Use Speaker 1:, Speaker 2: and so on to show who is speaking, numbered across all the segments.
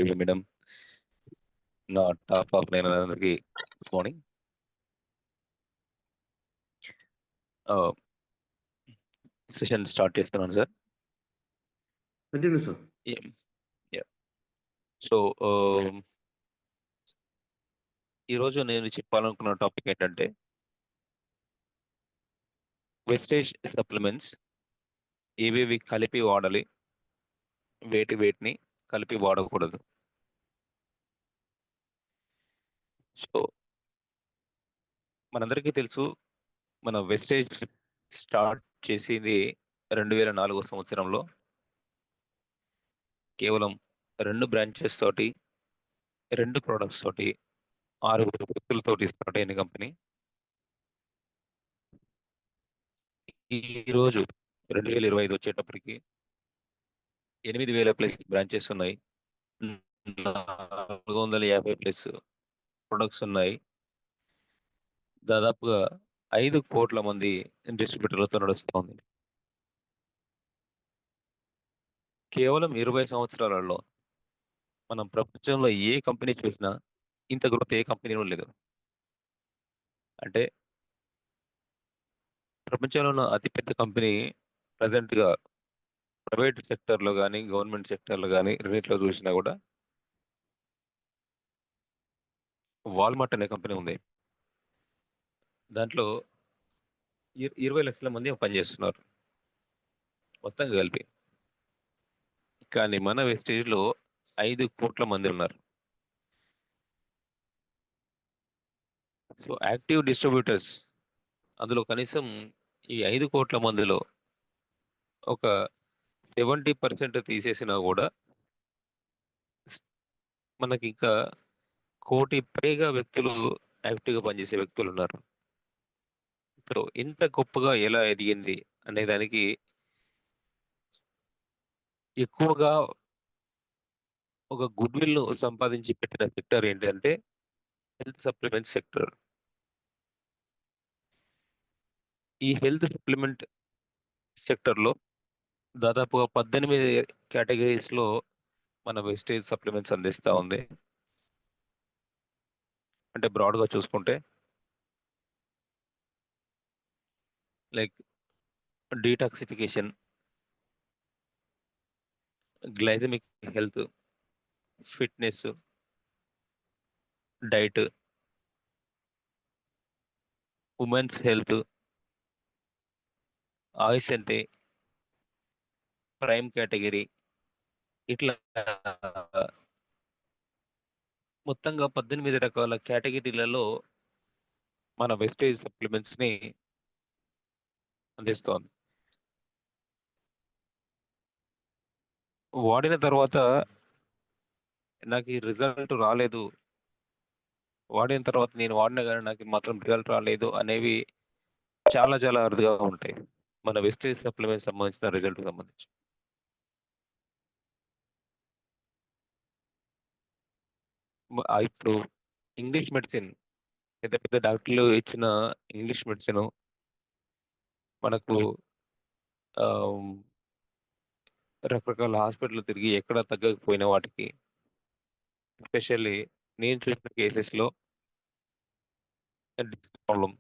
Speaker 1: Evening madam. నా top of line అందరికీ good morning. ఆహ్, సెషన్ స్టార్ట్ చేస్తున్నాను sir.
Speaker 2: Continue sir.
Speaker 1: Yeah! Yeah! So, ఆహ్, ఈరోజు నేను చెప్పాలనుకున్న టాపిక్ ఏంటంటే, వెస్టేజ్ సప్లిమెంట్స్ ఏవేవి కలిపి వాడాలి? వేటిని కలిపి వాడకూడదు. సో, మనందరికీ తెలుసు మన వెస్టేజ్ స్టార్ట్ చేసింది 2004 సంవత్సరంలో. కేవలం 2 బ్రాంచెస్ తోటి, 2 ప్రొడక్ట్స్ తోటి, 6 వ్యక్తులతోటి స్టార్ట్ అయిన కంపెనీ. ఈరోజు 2025 వచ్చేటప్పటికి 8,000 ప్లస్ బ్రాంచెస్ ఉన్నాయి. 450 ప్లస్ ప్రొడక్ట్స్ ఉన్నాయి. దాదాపుగా 5,00,00,000 మంది డిస్ట్రిబ్యూటర్లతో నడుస్తా ఉంది. కేవలం 20 సంవత్సరాలలో మనం ప్రపంచంలో ఏ కంపెనీ చూసినా ఇంత గ్రోత్ ఏ కంపెనీలో లేదు. అంటే ప్రపంచంలో ఉన్న అతిపెద్ద కంపెనీ ప్రెజెంట్‌గా ప్రైవేట్ సెక్టార్‌లో గాని, గవర్నమెంట్ సెక్టార్‌లో గాని రెండిట్లో చూసినా కూడా వాల్మార్ట్ అనే కంపెనీ ఉంది. దాంట్లో 20,00,000 మంది పనిచేస్తున్నారు. మొత్తం కలిపి. కానీ మన వెస్టేజ్‌లో 5,00,00,000 మంది ఉన్నారు. సో, యాక్టివ్ డిస్ట్రిబ్యూటర్స్ అందులో కనీసం ఈ 5,00,00,000 మందిలో ఒక 70% తీసేసినా గూడా మనకింకా 1,00,00,000 పైగా వ్యక్తులు యాక్టివ్‌గా పనిచేసే వ్యక్తులున్నారు. సో, ఇంత గొప్పగా ఎలా ఎదిగింది అనే దానికి ఎక్కువగా ఒక గుడ్‌విల్‌ను సంపాదించి పెట్టిన సెక్టార్ ఏంటంటే హెల్త్ సప్లిమెంట్ సెక్టార్. ఈ హెల్త్ సప్లిమెంట్ సెక్టార్‌లో దాదాపుగా 18 కేటగరీస్‌లో మన వెస్టేజ్ సప్లిమెంట్స్ అందిస్తా ఉంది. అంటే బ్రాడ్‌గా చూసుకుంటే like detoxification, glycemic health, fitness, diet, women's health, Ayush అంటే ప్రైమ్ కేటగరీ ఇట్లా మొత్తంగా 18 రకాల కేటగరీలలో మన వెస్టేజ్ సప్లిమెంట్స్‌ని అందిస్తోంది. వాడిన తర్వాత నాకీ రిజల్ట్ రాలేదు. వాడిన తర్వాత నేను వాడినా గాని నాకు మాత్రం రిజల్ట్ రాలేదు అనేవి చాలా చాలా అరుదుగా ఉంటాయి. మన వెస్టేజ్ సప్లిమెంట్స్ సంబంధించిన రిజల్ట్‌కి సంబంధించి. ఇప్పుడు ఇంగ్లీష్ మెడిసిన్ పెద్ద పెద్ద డాక్టర్లు ఇచ్చిన ఇంగ్లీష్ మెడిసిను మనకు ఆహ్, రకరకాల హాస్పిటల్‌లు తిరిగి ఎక్కడ తగ్గకపోయిన వాటికి ఎస్పెషల్లీ నేను చూసిన కేసెస్‌లో డిస్క్ ప్రాబ్లమ్,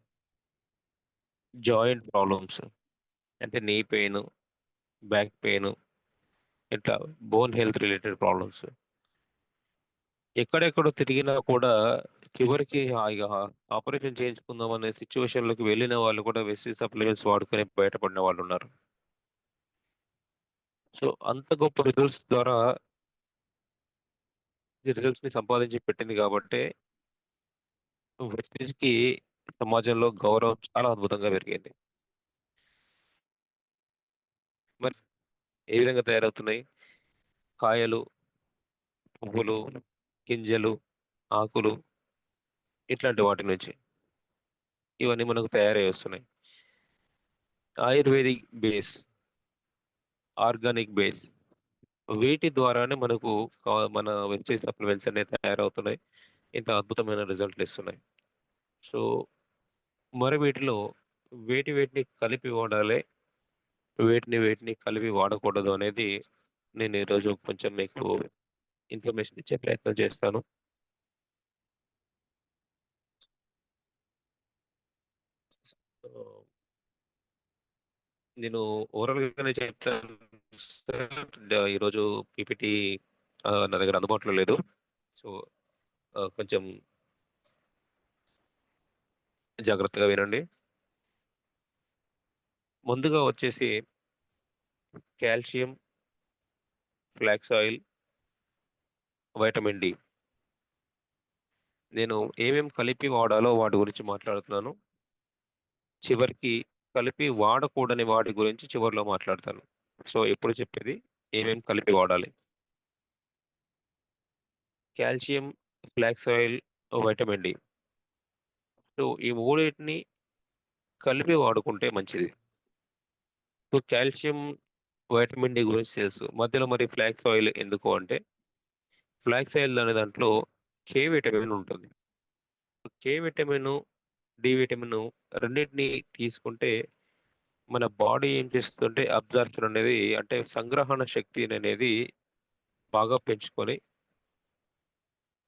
Speaker 1: జాయింట్ ప్రాబ్లమ్స్ అంటే నీ పెయిన్, బ్యాక్ పెయిన్ ఇట్లా బోన్ హెల్త్ రిలేటెడ్ ప్రాబ్లమ్స్. ఎక్కడెక్కడో తిరిగినా కూడా చివరికి ఇగ ఆపరేషన్ చేయించుకుందాం అనే సిట్యుయేషన్‌లోకి వెళ్ళిన వాళ్ళు కూడా వెస్టీజ్ సప్లిమెంట్స్ వాడుకొని బయటపడిన వాళ్ళున్నారు. సో, అంత గొప్ప రిజల్ట్స్ ద్వారా ఈ రిజల్ట్స్‌ని సంపాదించి పెట్టింది కాబట్టే వెస్టీజ్‌కి సమాజంలో గౌరవం చాలా అద్భుతంగా పెరిగింది. మరి ఏ విధంగా తయారవుతున్నాయి? కాయలు, పువ్వులు, గింజలు, ఆకులు ఇట్లాంటి వాటి నుంచి. ఇవన్నీ మనకు తయారై వస్తున్నాయి. ఆయుర్వేదిక్ బేస్, ఆర్గానిక్ బేస్ వీటి ద్వారానే మనకు మన వెస్టేజ్ సప్లిమెంట్స్ అనేవి తయారవుతున్నాయి. ఇంత అద్భుతమైన రిజల్ట్‌లు ఇస్తున్నాయి. సో, మరి వీటిలో వేటిని కలిపి వాడాలి, వేటిని కలిపి వాడకూడదు అనేది నేను ఈరోజు కొంచెం మీకు ఇన్ఫర్మేషన్ ఇచ్చే ప్రయత్నం చేస్తాను. సో, నేను ఓవరాల్‌గానే చెప్తాను సార్. ఈరోజు పీపీటీ నా దగ్గర అందుబాటులో లేదు. సో, కొంచెం జాగ్రత్తగా వినండి. ముందుగా వచ్చేసి calcium, flax oil, vitamin D. నేను ఏమేం కలిపి వాడాలో వాటి గురించి మాట్లాడుతున్నాను. చివరికి కలిపి వాడకూడని వాటి గురించి చివర్లో మాట్లాడతాను. సో, ఇప్పుడు చెప్పేది ఏమేం కలిపి వాడాలి. Calcium, flax oil, vitamin D. So, ఈ మూడిటిని కలిపి వాడుకుంటే మంచిది. సో, కాల్షియం, వైటమిన్ డి గురించి తెలుసు. మధ్యలో మరి ఫ్లాక్స్ ఆయిల్ ఎందుకు అంటే, ఫ్లాక్స్ ఆయిల్ అనే దాంట్లో కే విటమిన్ ఉంటుంది. కే విటమిను, డి విటమిను రెండిటిని తీసుకుంటే మన బాడీ ఏం చేస్తుందంటే అబ్జార్ప్షన్ అనేది అంటే సంగ్రహణ శక్తిననేది బాగా పెంచుకొని,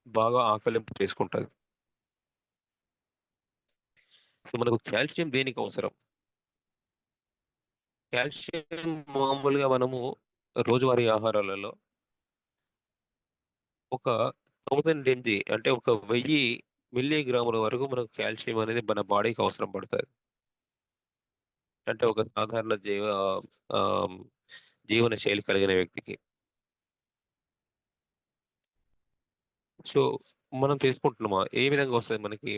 Speaker 1: బాగా ఆకలింపు చేసుకుంటది. సో, మనకు కాల్షియం దేనికి అవసరం? కాల్షియం మామూలుగా మనము రోజువారీ ఆహారాలలో ఒక 1000 ఎంజీ అంటే ఒక 1000 మిల్లీగ్రాముల వరకు మనకు కాల్షియం అనేది మన బాడీకి అవసరం పడతది. అంటే ఒక సాధారణ ఆహ్, జీవన శైలి కలిగిన వ్యక్తికి. సో, మనం తీసుకుంటున్నామా? ఏ విధంగా వస్తది మనకి?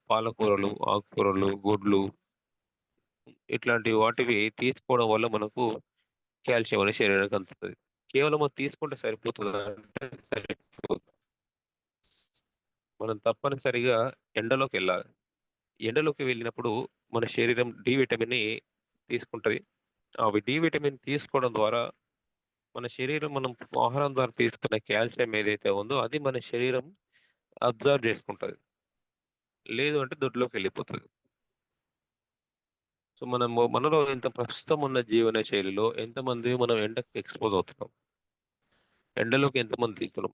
Speaker 1: పాలకూరలు, ఆకుకూరలు, గుడ్లు ఇట్లాంటి వాటివి తీసుకోవడం వల్ల మనకు కాల్షియం అనేది శరీరానికి అందుతది. కేవలం అది తీసుకుంటే సరిపోతదా అంటే సరిపోదు. మనం తప్పనిసరిగా ఎండలోకెళ్ళాలి. ఎండలోకి వెళ్ళినప్పుడు మన శరీరం డి విటమిన్‌ని తీసుకుంటది. డి విటమిన్ తీసుకోవడం ద్వారా మన శరీరం మనం ఆహారం ద్వారా తీసుకున్న కాల్షియం ఏదైతే ఉందో అది మన శరీరం అబ్జార్బ్ చేసుకుంటది. లేదు అంటే దొడ్లోకెళ్ళిపోతది. సో, మనలో ప్రస్తుతం ఉన్న జీవన శైలిలో ఎంతమంది మనం ఎండకి ఎక్స్‌పోజ్ అవుతున్నాం? ఎండలోకి ఎంతమంది తీస్తున్నాం?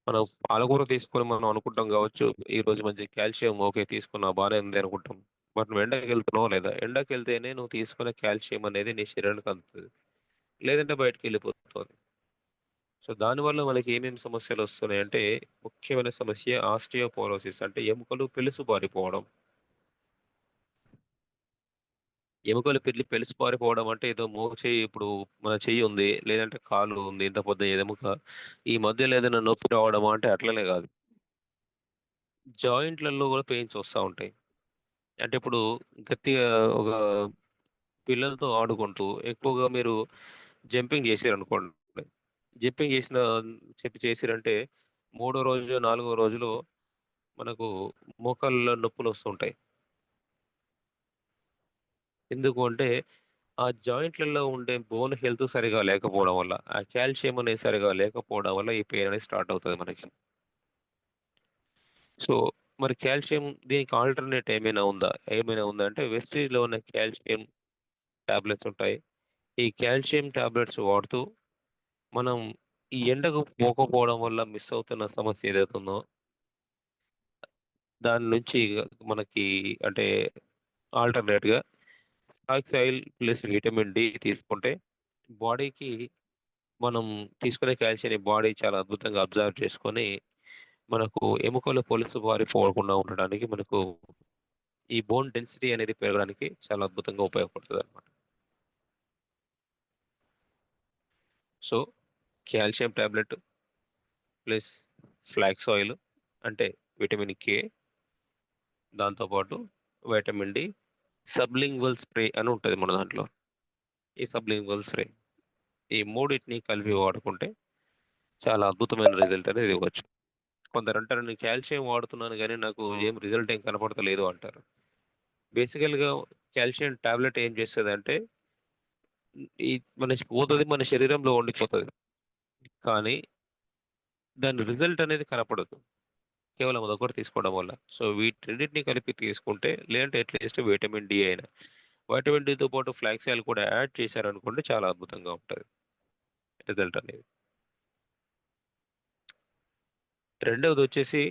Speaker 1: మనం పాలకూర తీసుకొని మనం అనుకుంటాం గావచ్చు, ఈరోజు మంచి కాల్షియం ఓకే. తీసుకున్నా బానే ఉంది అనుకుంటాం. బట్ నువ్వు ఎండకెళ్తున్నావా లేదా? ఎండకెళ్తేనే నువ్వు తీసుకునే కాల్షియం అనేది నీ శరీరానికి అందుతది. లేదంటే బయటికెళ్ళిపోతది. సో, దానివల్ల మనకి ఏమేమి సమస్యలొస్తున్నాయంటే, ముఖ్యమైన సమస్య ఆస్టియోపోరోసిస్ అంటే ఎముకలు పెలుసుబారిపోవడం. ఎముకలు పెలుసుబారిపోవడం అంటే ఏదో మోచేయి ఇప్పుడు మన చెయ్యి ఉంది, లేదంటే కాలు ఉంది, ఇంత పెద్ద ఎముక. ఈ మధ్యలో ఏదైనా నొప్పి రావడమా అంటే అట్లనే గాదు. జాయింట్‌లలో గూడా పెయిన్స్ వస్తా ఉంటాయి. అంటే ఇప్పుడు గట్టిగా ఒక పిల్లలతో ఆడుకుంటూ ఎక్కువగా మీరు జంపింగ్ జేసిరనుకోండి. జంపింగ్ చేసిరంటే మూడో రోజు, నాలుగో రోజులో మనకు మోకాళ్ళలో నొప్పులొస్తుంటాయి. ఎందుకు అంటే ఆ జాయింట్‌లలో ఉండే బోన్ హెల్త్ సరిగా లేకపోవడం వల్ల, ఆ కాల్షియం అనేది సరిగా లేకపోవడం వల్ల ఈ పెయిన్ అనేది స్టార్ట్ అవుతది మనకి. సో, మరి కాల్షియం దీనికి ఆల్టర్‌నేట్ ఏమైనా ఉందా? ఏమైనా ఉందా అంటే వెస్టీజ్‌లో ఉన్న కాల్షియం టాబ్లెట్స్ ఉంటాయి. ఈ కాల్షియం టాబ్లెట్స్ వాడుతూ మనం ఈ ఎండకు పోకపోవడం వల్ల మిస్ అవుతున్న సమస్య ఏదైతే ఉందో, దాని నుంచి మనకి అంటే ఆల్టర్‌నేట్‌గా flax oil plus vitamin D తీసుకుంటే బాడీకి మనం తీసుకునే కాల్షియంని బాడీ చాలా అద్భుతంగా అబ్జర్వ్ చేసుకొని, మనకు ఎముకలు పొలుసు బారిపోకుండా ఉండడానికి మనకు ఈ బోన్ డెన్సిటీ అనేది పెరగడానికి చాలా అద్భుతంగా ఉపయోగపడుతదనమాట. So, calcium tablet plus flax oil అంటే విటమిన్ కే, దాంతో పాటు వైటమిన్ డి, సబ్లింగ్వల్ స్ప్రే అని ఉంటది మన దాంట్లో. ఈ సబ్లింగ్వల్ స్ప్రే ఈ మూడిటిని కలిపి వాడుకుంటే చాలా అద్భుతమైన రిజల్ట్ అనేది ఇవ్వచ్చు. కొందరంటారు నేను కాల్షియం వాడుతున్నాను గానీ నాకు ఏం రిజల్ట్ ఏం కనపడతలేదు అంటారు. బేసికల్‌గా కాల్షియం టాబ్లెట్ ఏం చేస్తదంటే ఈ మన శరీరంలో ఉండిపోతది. కానీ దాని రిజల్ట్ అనేది కనపడదు. కేవలం అదొక్కటి తీసుకోవడం వల్ల. సో, వీటన్నిటిని కలిపి తీసుకుంటే లేదంటే అట్‌లీస్ట్ విటమిన్ డి అయినా. వైటమిన్ డితో పాటు ఫ్లాక్స్ ఆయిల్ కూడా యాడ్ చేశారనుకోండి చాలా అద్భుతంగా ఉంటది. రిజల్ట్ అనేది. రెండవదొచ్చేసి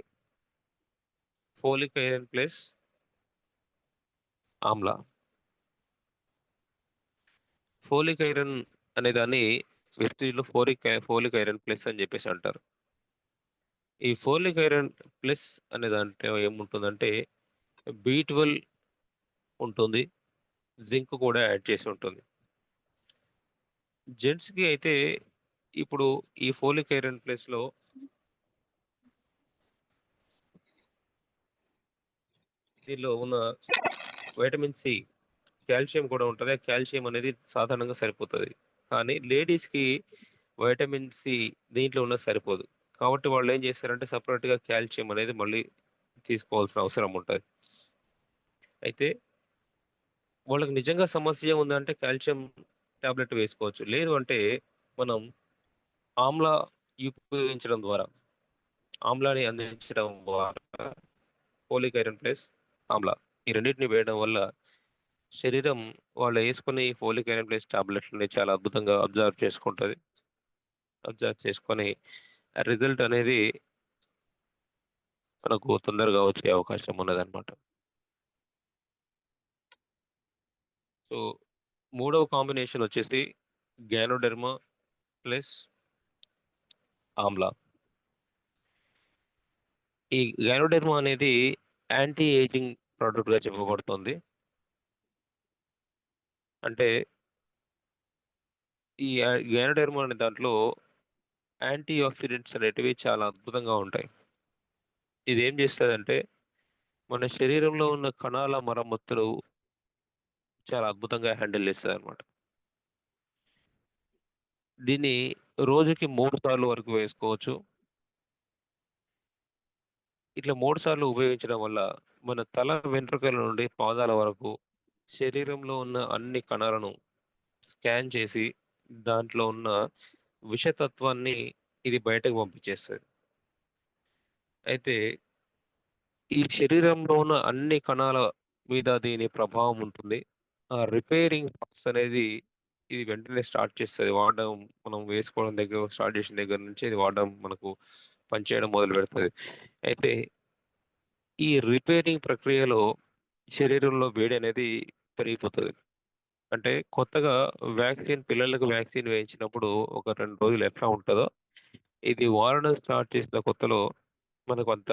Speaker 1: folic iron plus amla. Folic iron అనే దాన్ని వెస్టీజ్‌లో ఫోలిక్ ఐరన్ ప్లస్ అని జెప్పేసి అంటారు. ఈ ఫోలిక్ ఐరన్ ప్లస్ అనే దాంట్లో ఏముంటుందంటే బి12 ఉంటుంది. జింక్ కూడా యాడ్ చేసి ఉంటుంది. జెంట్స్‌కి అయితే ఇప్పుడు ఈ ఫోలిక్ ఐరన్ ప్లస్‌లో దీనిలో ఉన్న వైటమిన్ సి, కాల్షియం కూడా ఉంటది. ఆ కాల్షియం అనేది సాధారణంగా సరిపోతది. కానీ లేడీస్‌కి వైటమిన్ సి దీంట్లో ఉన్నది సరిపోదు. కాబట్టి వాళ్ళేం చేస్తారంటే సెపరేట్‌గా కాల్షియం అనేది మళ్ళీ తీసుకోవాల్సిన అవసరం ఉంటది. అయితే వాళ్ళకి నిజంగా సమస్య ఉందంటే కాల్షియం టాబ్లెట్ వేసుకోవచ్చు. లేదు అంటే మనం ఆమ్లా ఉపయోగించడం ద్వారా, ఆమ్లాని అందించడం ద్వారా ఫోలిక్ ఐరన్ ప్లస్ ఆమ్లా ఈ రెండిటిని వేయడం వల్ల శరీరం వాళ్ళు యేసుకునే ఈ ఫోలిక్ ఐరన్ ప్లస్ టాబ్లెట్‌లని చాలా అద్భుతంగా అబ్జర్వ్ చేసుకుంటది. అబ్జర్వ్ చేసుకొని రిజల్ట్ అనేది మనకు తొందరగా వచ్చే అవకాశం ఉన్నదన్నమాట. సో, మూడవ కాంబినేషన్ వచ్చేసి గ్యానోడెర్మా ప్లస్ ఆమ్లా. ఈ గ్యానోడెర్మా అనేది యాంటీ ఏజింగ్ ప్రొడక్ట్‌గా చెప్పబడుతుంది. అంటే ఈ గ్యానోడెర్మా అనే దాంట్లో యాంటీ ఆక్సిడెంట్స్ అనేటివి చాలా అద్భుతంగా ఉంటాయి. ఇదేం చేస్తదంటే మన శరీరంలో ఉన్న కణాల మరమ్మతులు చాలా అద్భుతంగా హ్యాండిల్ చేస్తదనమాట. దీన్ని రోజుకి 3 సార్లు వరకు వేసుకోవచ్చు. ఇట్లా 3 సార్లు ఉపయోగించడం వల్ల మన తల వెంట్రుకల నుండి పాదాల వరకు శరీరంలో ఉన్న అన్ని కణాలను స్కాన్ చేసి దాంట్లో ఉన్న విషతత్వాన్ని ఇది బయటకు పంపించేస్తది. అయితే ఈ శరీరంలో ఉన్న అన్ని కణాల మీద దీని ప్రభావం ఉంటుంది. ఆ రిపేరింగ్ ప్రాసెస్ అనేది ఇది వెంటనే స్టార్ట్ చేస్తది. వాడడం మనం వేసుకోవడం దగ్గర స్టార్ట్ చేసిన దగ్గర నుంచి ఇది వాడడం మనకు పనిచేయడం మొదలుపెడతది. అయితే ఈ రిపేరింగ్ ప్రక్రియలో శరీరంలో వేడి అనేది పెరిగిపోతది. అంటే కొత్తగా పిల్లలకు వ్యాక్సిన్ వేయించినప్పుడు ఒక 2 రోజులు ఎట్లా ఉంటదో, ఇది వాడడం స్టార్ట్ చేసిన కొత్తలో మనకు అంత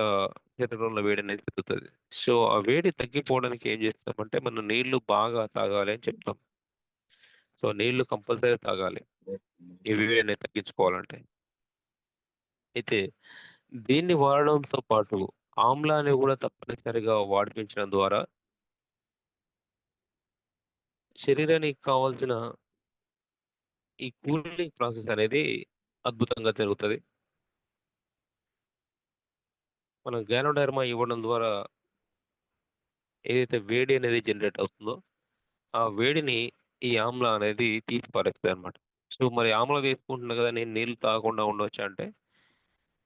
Speaker 1: శరీరంలో వేడనేది పెరుగుతది. సో, ఆ వేడి తగ్గిపోవడానికి ఏం చేస్తామంటే మనం నీళ్లు బాగా తాగాలి అని చెప్తాం. సో, నీళ్లు కంపల్సరీ తాగాలి. ఈ వేడిని తగ్గించుకోవాలంటే. అయితే దీన్ని వాడడంతో పాటు ఆమ్లాన్ని గూడా తప్పనిసరిగా వాడిపించడం ద్వారా శరీరానికి కావాల్సిన ఈ కూలింగ్ ప్రాసెస్ అనేది అద్భుతంగా జరుగుతది. మనం గ్యానోడెర్మా ఇవ్వడం ద్వారా ఏదైతే వేడి అనేది జనరేట్ అవుతుందో, ఆ వేడిని ఈ ఆమ్ల అనేది తీసి పారేస్తదనమాట. సో, మరి ఆమ్ల వేసుకుంటున్నా గదా! నేను నీళ్లు తాగకుండా ఉండొచ్చా అంటే,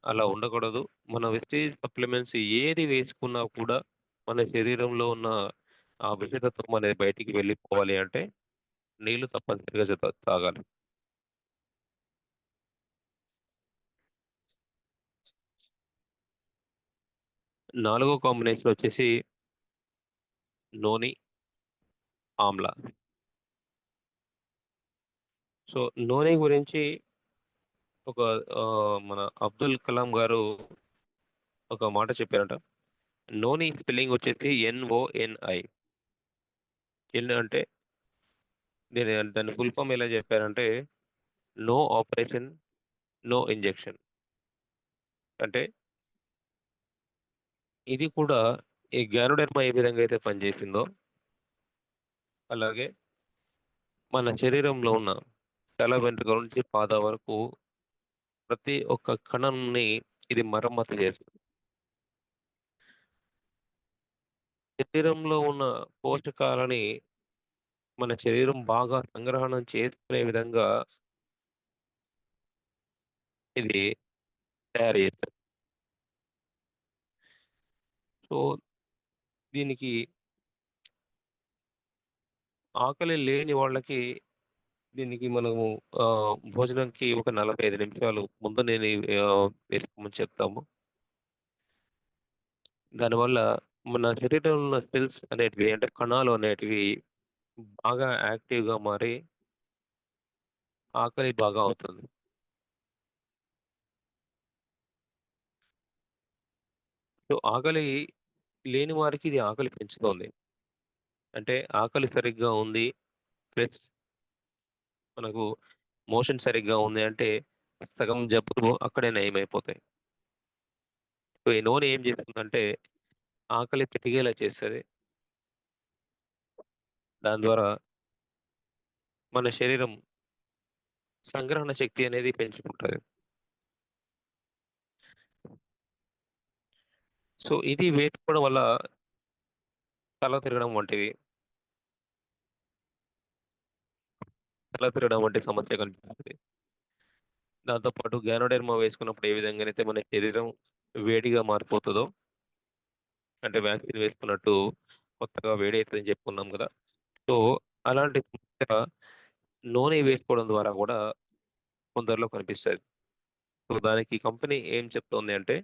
Speaker 1: అలా ఉండకూడదు. మన వెస్టేజ్ సప్లిమెంట్స్ ఏది వేసుకున్నా కూడా మన శరీరంలో ఉన్న ఆ విషతత్వం అనేది బయటికి వెళ్ళిపోవాలి అంటే, నీళ్లు తప్పనిసరిగా తాగాలి. నాలుగో కాంబినేషన్ వచ్చేసి నోని, ఆమ్ల. సో, నూనె గురించి ఒక మన అబ్దుల్ కలాం గారు ఒక మాట చెప్పారట. నోని స్పెల్లింగ్ వచ్చేసి ఎన్ఓఎన్ఐ. అంటే దాని ఫుల్ ఫార్మ్ ఎలా చెప్పారంటే, నో ఆపరేషన్, నో ఇంజెక్షన్. అంటే ఇది కూడా ఈ గ్యానోడెర్మా ఏ విధంగా అయితే పనిచేసిందో, అలాగే మన శరీరంలో ఉన్న తల వెంట్రుక నుంచి పాదం వరకు ప్రతి ఒక్క కణంని ఇది మరమ్మతు చేస్తుంది. శరీరంలో ఉన్న పోషకాలని మన శరీరం బాగా సంగ్రహణం చేసుకునే విధంగా ఇది తయారు చేస్తది. సో, దీనికి ఆకలి లేని వాళ్ళకి దీనికి మనము భోజనంకి ఒక 45 నిమిషాలు ముందు నేను వేసుకోమని చెప్తాము. దానివల్ల మన శరీరంలో ఉన్న సెల్స్ అనేటివి అంటే కణాలు అనేటివి బాగా యాక్టివ్‌గా మారి ఆకలి బాగా అవుతుంది. సో, ఆకలి లేని వారికి ఇది ఆకలి పెంచుతోంది. అంటే ఆకలి సరిగ్గా ఉంది. ప్లస్ మనకు మోషన్ సరిగ్గా ఉంది అంటే సగం జబ్బులు అక్కడే నయమైపోతాయి. సో, ఈ నూనె ఏం చేస్తుందంటే ఆకలి పెరిగేలా చేస్తది. దాని ద్వారా మన శరీరం సంగ్రహణ శక్తి అనేది పెంచుకుంటది. సో, ఇది వేసుకోవడం వల్ల తల తిరగడం వంటివి, తల తిరగడం వంటి సమస్య కనిపిస్తది. దాంతో పాటు గ్యానోడెర్మా వేసుకున్నప్పుడు ఏ విధంగానైతే మన శరీరం వేడిగా మారిపోతదో, అంటే వ్యాక్సిన్ వేసుకున్నట్టు కొత్తగా వేడైతదని చెప్పుకున్నాం గదా! సో, అలాంటి సమస్య నూనె వేసుకోవడం ద్వారా గూడా కొందరిలో కనిపిస్తది. సో, దానికి కంపెనీ ఏం చెప్తోంది అంటే,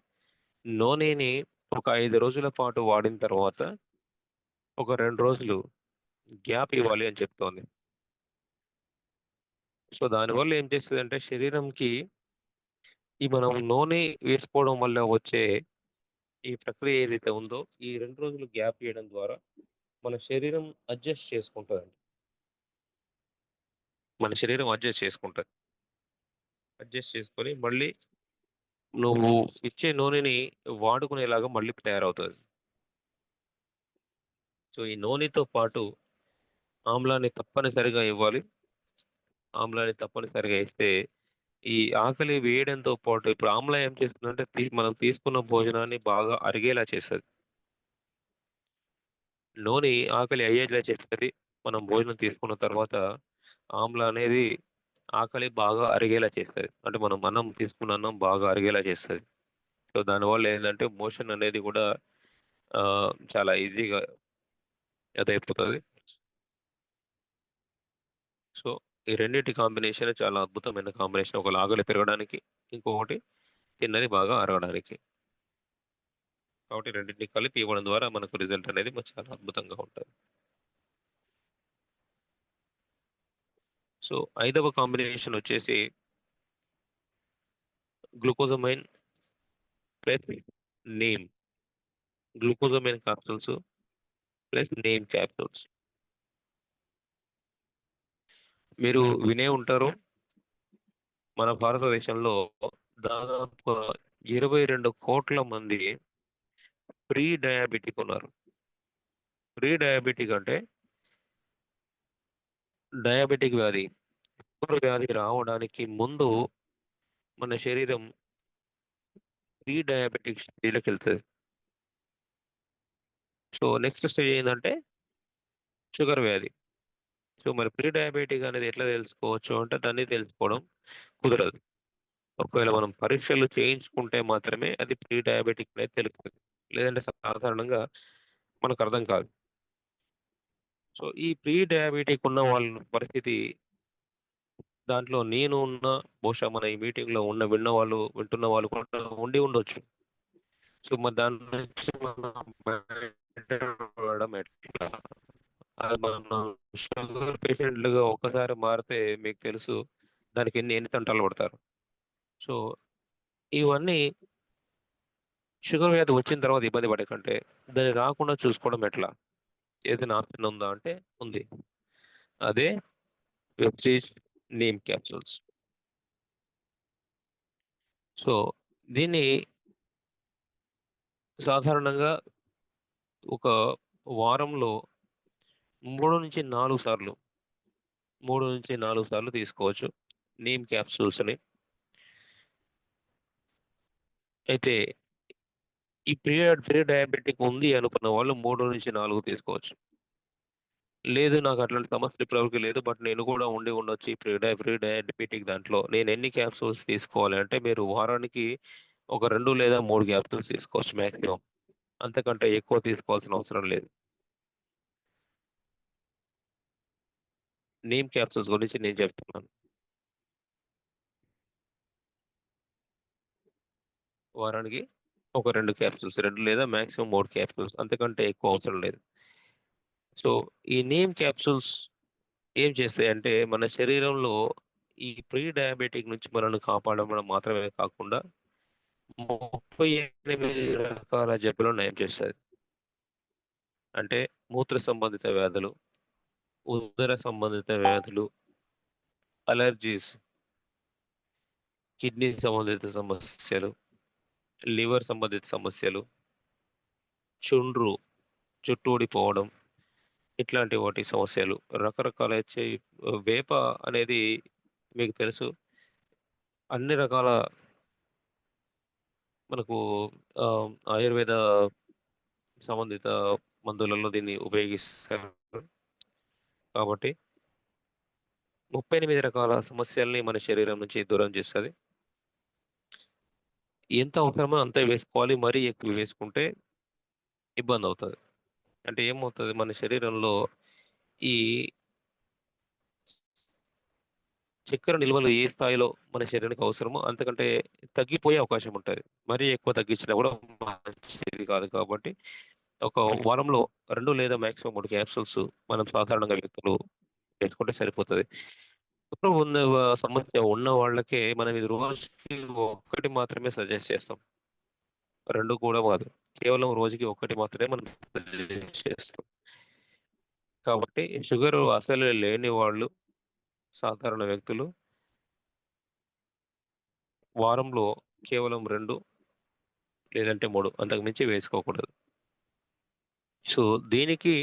Speaker 1: నూనెని ఒక 5 రోజుల పాటు వాడిన తర్వాత, ఒక 2 రోజులు గ్యాప్ ఇవ్వాలి అని చెప్తోంది. సో, దానివల్ల ఏం చేస్తదంటే శరీరంకి ఈ మనం నూనె వేసుకోవడం వల్ల వచ్చే ఈ ప్రక్రియ ఏదైతే ఉందో, ఈ 2 రోజులు గ్యాప్ ఇయ్యడం ద్వారా మన శరీరం అడ్జస్ట్ చేసుకుంటదండి. మన శరీరం అడ్జస్ట్ చేసుకుంటది. అడ్జస్ట్ చేసుకొని మళ్ళీ నువ్వు ఇచ్చే నూనెని వాడుకునేలాగా మళ్ళీ తయారవుతది. సో, ఈ నూనెతో పాటు ఆమ్లాన్ని తప్పనిసరిగా ఇవ్వాలి. ఆమ్లాన్ని తప్పనిసరిగా ఇస్తే ఈ ఆకలి వేయడంతో పాటు ఇప్పుడు ఆమ్లా ఏం చేస్తుందంటే మనం తీసుకున్న భోజనాన్ని బాగా అరిగేలా చేస్తది. నూనె ఆకలి అయ్యేలా చేస్తది. మనం భోజనం తీసుకున్న తర్వాత ఆమ్లా అనేది ఆకలి బాగా అరిగేలా చేస్తది. అంటే మనం అన్నం తీసుకున్న అన్నం బాగా అరిగేలా చేస్తది. సో, దానివల్ల ఏందంటే మోషన్ అనేది కూడా చాలా ఈజీగా అదయిపోతది. సో, ఈ రెండిటి కాంబినేషన్ చాలా అద్భుతమైన కాంబినేషన్. ఒకటి ఆకలి పెరగడానికి, ఇంకొకటి తిన్నది బాగా అరగడానికి. కాబట్టి రెండిటిని కలిపి ఇవ్వడం ద్వారా మనకు రిజల్ట్ అనేది చాలా అద్భుతంగా ఉంటది. సో, ఐదవ కాంబినేషన్ వచ్చేసి glucosamine plus neem. Glucosamine capsules plus neem capsules. మీరు వినే ఉంటారు. మన భారతదేశంలో దాదాపుగా 22,00,00,000 మంది ప్రీ డయాబెటిక్ ఉన్నారు. ప్రీ డయాబెటిక్ అంటే డయాబెటిక్ వ్యాధి. షుగర్ వ్యాధి రావడానికి ముందు మన శరీరం ప్రీ డయాబెటిక్ స్టేజ్‌లోకెళ్తది. సో, నెక్స్ట్ స్టేజ్ ఏందంటే షుగర్ వ్యాధి. సో, మరి ప్రీ డయాబెటిక్ అనేది ఎట్లా తెలుసుకోవచ్చు అంటే దాన్ని తెలుసుకోవడం కుదరదు. ఒకవేళ మనం పరీక్షలు చేయించుకుంటే మాత్రమే అది ప్రీ డయాబెటిక్ అనేది తెలుస్తది. లేదంటే సాధారణంగా మనకర్థం కాదు. సో, ఈ ప్రీ డయాబెటిక్ ఉన్న వాళ్ళ పరిస్థితి దాంట్లో నేను ఉన్నా, బహుశా మన ఈ మీటింగ్‌లో వింటున్న వాళ్ళు కూడా ఉండి ఉండొచ్చు. సో, మరి దాని నుంచి మనం బయటపడడం ఎట్లా? అది మనం షుగర్ పేషెంట్‌లుగా ఒక్కసారి మారితే మీకు తెలుసు దానికి ఎన్ని ఎన్ని తంటాలు పడతారో. సో, ఇవన్నీ షుగర్ వ్యాధి వచ్చిన తర్వాత ఇబ్బంది పడే కంటే, దాన్ని రాకుండా చూసుకోవడం ఎట్లా? ఏదైనా ఆప్షన్ ఉందా అంటే ఉంది. అదే వెస్టీజ్ నీమ్ క్యాప్సూల్స్. సో, దీన్ని సాధారణంగా ఒక వారంలో 3-4 సార్లు, 3-4 సార్లు తీసుకోవచ్చు. నీమ్ క్యాప్సూల్స్‌ని. అయితే ఈ ప్రీ డయాబెటిక్ ఉంది అనుకున్న వాళ్ళు 3-4 తీసుకోవచ్చు. లేదు నాకు అట్లాంటి సమస్య ఇప్పటివరకు లేదు. బట్ నేను కూడా ఉండి ఉండొచ్చు ఈ ప్రీ డయాబెటిక్ దాంట్లో. నేను ఎన్ని క్యాప్సూల్స్ తీసుకోవాలి అంటే మీరు వారానికి ఒక 2 లేదా 3 క్యాప్సూల్స్ తీసుకోవచ్చు మాక్సిమం. అంతకంటే ఎక్కువ తీసుకోవాల్సిన అవసరం లేదు. నీమ్ క్యాప్సూల్స్ గురించి నేను చెప్తున్నాను. వారానికి ఒక 2 క్యాప్సూల్స్, 2 లేదా మాక్సిమం 3 క్యాప్సూల్స్, అంతకంటే ఎక్కువ అవసరం లేదు. సో, ఈ నీమ్ క్యాప్సూల్స్ ఏం చేస్తాయంటే, మన శరీరంలో ఈ ప్రీ డయాబెటిక్ నుంచి మనల్ని కాపాడడం మాత్రమే కాకుండా 38 రకాల జబ్బులను నయం చేస్తది. అంటే మూత్ర సంబంధిత వ్యాధులు, ఉదర సంబంధిత వ్యాధులు, అలెర్జీస్, కిడ్నీ సంబంధిత సమస్యలు, లివర్ సంబంధిత సమస్యలు, చుండ్రు, జుట్టు ఊడిపోవడం, ఇట్లాంటి వాటి సమస్యలు రకరకాల వేప అనేది మీకు తెలుసు. అన్ని రకాల మనకు ఆయుర్వేద సంబంధిత మందులలో దీన్ని ఉపయోగిస్తారు. కాబట్టి 38 రకాల సమస్యల్ని మన శరీరం నుంచి దూరం చేస్తది. ఎంత అవసరమో అంతే వేసుకోవాలి. మరీ ఎక్కువ వేసుకుంటే ఇబ్బందవుతది. అంటే ఏమవుతది, మన శరీరంలో ఈ చక్కెర నిల్వలు ఏ స్థాయిలో మన శరీరానికి అవసరమో అంతకంటే తగ్గిపోయే అవకాశం ఉంటది. మరీ ఎక్కువ తగ్గించినా కూడా మంచిది కాదు. కాబట్టి ఒక వారంలో 2 లేదా మాక్సిమం 3 క్యాప్సూల్స్ మనం సాధారణంగా వ్యక్తులు వేసుకుంటే సరిపోతది. షుగర్ ఉన్న సమస్య ఉన్న వాళ్ళకే మనం ఇది రోజుకి ఒక్కటి మాత్రమే సజెస్ట్ చేస్తాం. 2 కూడా కాదు. కేవలం రోజుకి ఒక్కటి మాత్రమే మనం సజెస్ట్ చేస్తాం. కాబట్టి షుగర్ అసలు లేని వాళ్ళు, సాధారణ వ్యక్తులు వారంలో కేవలం 2 లేదంటే 3, అంతకు మించి వేసుకోకూడదు. సో, దీనికి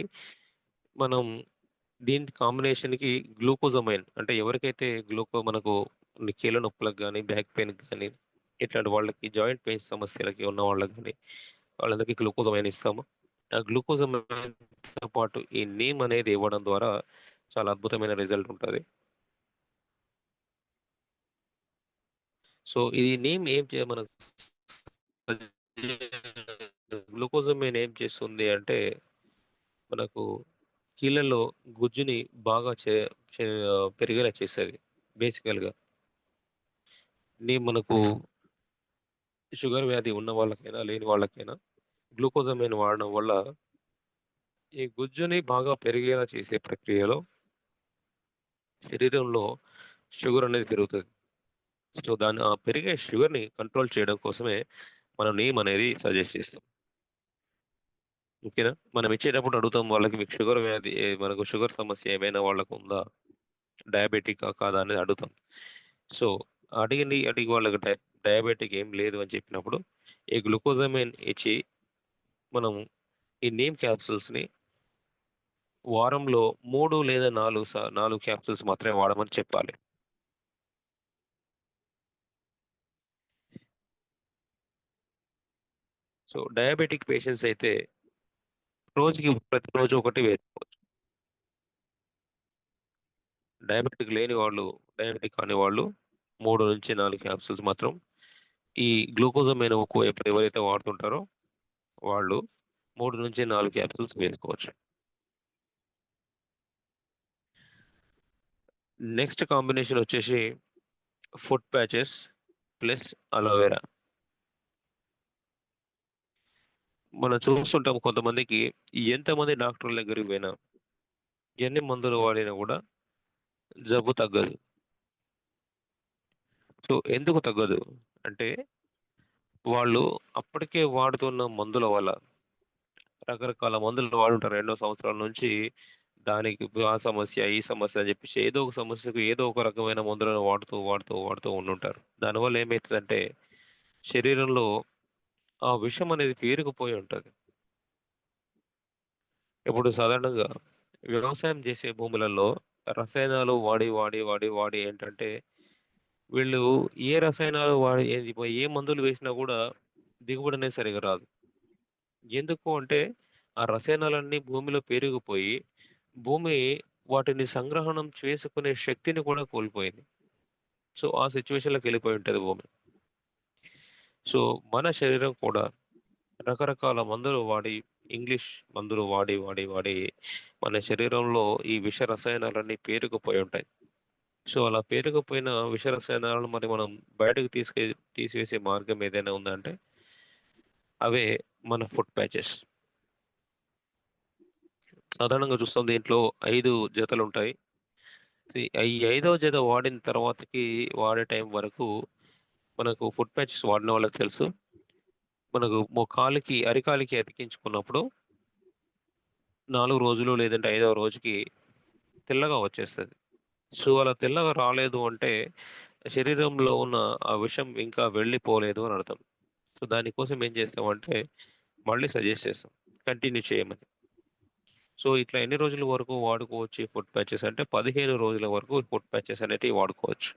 Speaker 1: మనం దీని కాంబినేషన్‌కి గ్లూకోజమైన్, అంటే ఎవరికైతే మనకు కీళ్ళ నొప్పులకు గాని, బ్యాక్ పెయిన్‌కి గాని, ఇట్లాంటి వాళ్ళకి జాయింట్ పెయిన్స్ సమస్యలకి ఉన్న వాళ్ళకి గాని, వాళ్ళందరికీ గ్లూకోజమైన్ ఇస్తాము. ఆ గ్లూకోజమైన్‌తో పాటు ఈ నీమ్ అనేది ఇవ్వడం ద్వారా చాలా అద్భుతమైన రిజల్ట్ ఉంటది. సో, ఈ నీమ్ ఏం మనకు గ్లూకోజమైన్ ఏం చేస్తుంది అంటే, మనకు కీళ్ళలో గుజ్జుని బాగా చే పెరిగేలా చేస్తది బేసికల్‌గా. మనకు షుగర్ వ్యాధి ఉన్న వాళ్ళకైనా, లేని వాళ్ళకైనా గ్లూకోజమైన్ వాడడం వల్ల ఈ గుజ్జుని బాగా పెరిగేలా చేసే ప్రక్రియలో శరీరంలో షుగర్ అనేది పెరుగుతది. సో, దాన్ని ఆ పెరిగే షుగర్‌ని కంట్రోల్ చేయడం కోసమే మనం నీమ్ అనేది సజెస్ట్ చేస్తాం. ఓకేనా? మనం ఇచ్చేటప్పుడు అడుగుతాం వాళ్ళకి, మీకు షుగర్ వ్యాధి మనకు షుగర్ సమస్య ఏమైనా వాళ్ళకుందా? డయాబెటికా కాదా అనేది అడుగుతాం. సో, అడిగి వాళ్ళకి డయాబెటిక్ ఏం లేదు అని చెప్పినప్పుడు, ఈ గ్లూకోజమైన్ ఇచ్చి మనం ఈ నీమ్ క్యాప్సూల్స్‌ని వారంలో 3 లేదా 4 క్యాప్సూల్స్ మాత్రమే వాడమని చెప్పాలి. సో, డయాబెటిక్ పేషెంట్స్ అయితే ప్రతిరోజు ఒకటి వేసుకోవచ్చు. డయాబెటిక్ లేని వాళ్ళు, డయాబెటిక్ కాని వాళ్ళు 3-4 క్యాప్సూల్స్ మాత్రం ఈ గ్లూకోజమైన్ ఎవరైతే వాడుతుంటారో వాళ్ళు 3-4 క్యాప్సూల్స్ వేసుకోవచ్చు. నెక్స్ట్ కాంబినేషన్ వచ్చేసి ఫుట్ ప్యాచెస్ ప్లస్ అలోవెరా. మనం చూస్తుంటాం కొంతమందికి, ఎంతమంది డాక్టర్ల దగ్గరికి పోయినా, ఎన్ని మందులు వాడినా గూడా జబ్బు తగ్గదు. సో, ఎందుకు తగ్గదు అంటే, వాళ్ళు అప్పటికే వాడుతున్న మందుల వల్ల, రకరకాల మందులు వాడుంటారు ఎన్నో సంవత్సరాల నుంచి. దానికి ఆ సమస్య, ఈ సమస్య అని చెప్పేసి ఏదో ఒక సమస్యకు ఏదో ఒక రకమైన మందులను వాడుతూ ఉండుంటారు. దానివల్ల ఏమైతదంటే, శరీరంలో ఆ విషం అనేది పేరుకుపోయి ఉంటది. ఇప్పుడు సాధారణంగా వ్యవసాయం చేసే భూములలో రసాయనాలు వాడి ఏంటంటే, వీళ్ళు ఏ రసాయనాలు ఏ మందులు వేసినా గూడా దిగుబడి అనేది సరిగ్గా రాదు. ఎందుకు అంటే, ఆ రసాయనాలన్నీ భూమిలో పేరుకుపోయి, భూమి వాటిని సంగ్రహణం చేసుకునే శక్తిని కూడా కోల్పోయింది. సో, ఆ సిట్యుయేషన్‌లోకెళ్ళిపోయి ఉంటది భూమి. సో, మన శరీరం కూడా రకరకాల మందులు వాడి ఇంగ్లీష్ మందులు వాడి, వాడి, వాడి మన శరీరంలో ఈ విష రసాయనాలన్నీ పేరుకుపోయి ఉంటాయి. సో, అలా పేరుకుపోయిన విష రసాయనాలను మరి మనం బయటకు తీసివేసే మార్గం ఏదైనా ఉందా అంటే, అవే మన ఫుట్ ప్యాచెస్. సాధారణంగా చూస్తాం దీంట్లో 5 జతలుంటాయి. ఈ ఐదవ జత వాడిన తర్వాతకి వాడే టైం వరకు మనకు ఫుట్ ప్యాచెస్ వాడిన వాళ్ళకి తెలుసు. మనకు కాలికి, అరికాలికి అతికించుకున్నప్పుడు 4 రోజులు లేదంటే ఐదవ రోజుకి తెల్లగా వచ్చేస్తది. సో, అలా తెల్లగా రాలేదు అంటే శరీరంలో ఉన్న ఆ విషం ఇంకా వెళ్ళిపోలేదు అని అర్థం. సో, దానికోసం ఏం చేస్తామంటే మళ్ళీ సజెస్ట్ చేస్తాం. కంటిన్యూ చేయమని. సో, ఇట్లా ఎన్ని రోజుల వరకు వాడుకోవచ్చు ఈ ఫుట్ ప్యాచెస్ అంటే 15 రోజుల వరకు ఫుట్ ప్యాచెస్ అనేటివి వాడుకోవచ్చు.